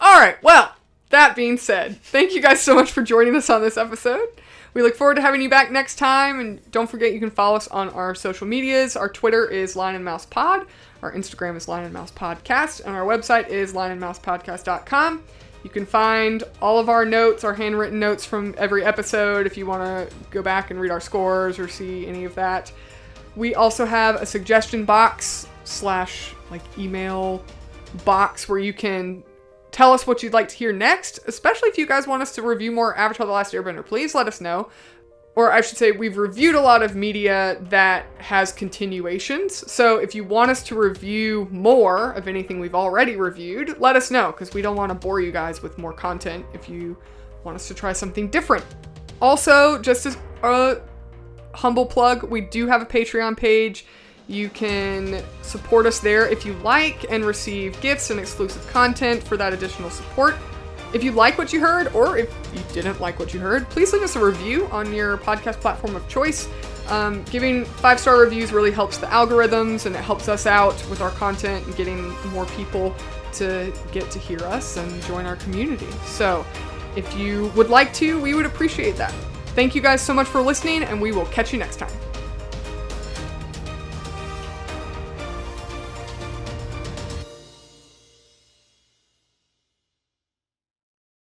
Alright, well, that being said, thank you guys so much for joining us on this episode. We look forward to having you back next time, and don't forget you can follow us on our social medias. Our Twitter is Lion and Mouse Pod, our Instagram is Lion and Mouse Podcast, and our website is lionandmousepodcast.com. You can find all of our notes, our handwritten notes from every episode if you want to go back and read our scores or see any of that. We also have a suggestion box / email box where you can tell us what you'd like to hear next, especially if you guys want us to review more Avatar: The Last Airbender. Please let us know. Or I should say, we've reviewed a lot of media that has continuations. So if you want us to review more of anything we've already reviewed, let us know, because we don't want to bore you guys with more content if you want us to try something different. Also, just as a humble plug, we do have a Patreon page. You can support us there if you like and receive gifts and exclusive content for that additional support. If you like what you heard, or if you didn't like what you heard, please leave us a review on your podcast platform of choice. Giving 5-star reviews really helps the algorithms, and it helps us out with our content and getting more people to get to hear us and join our community. So if you would like to, we would appreciate that. Thank you guys so much for listening, and we will catch you next time.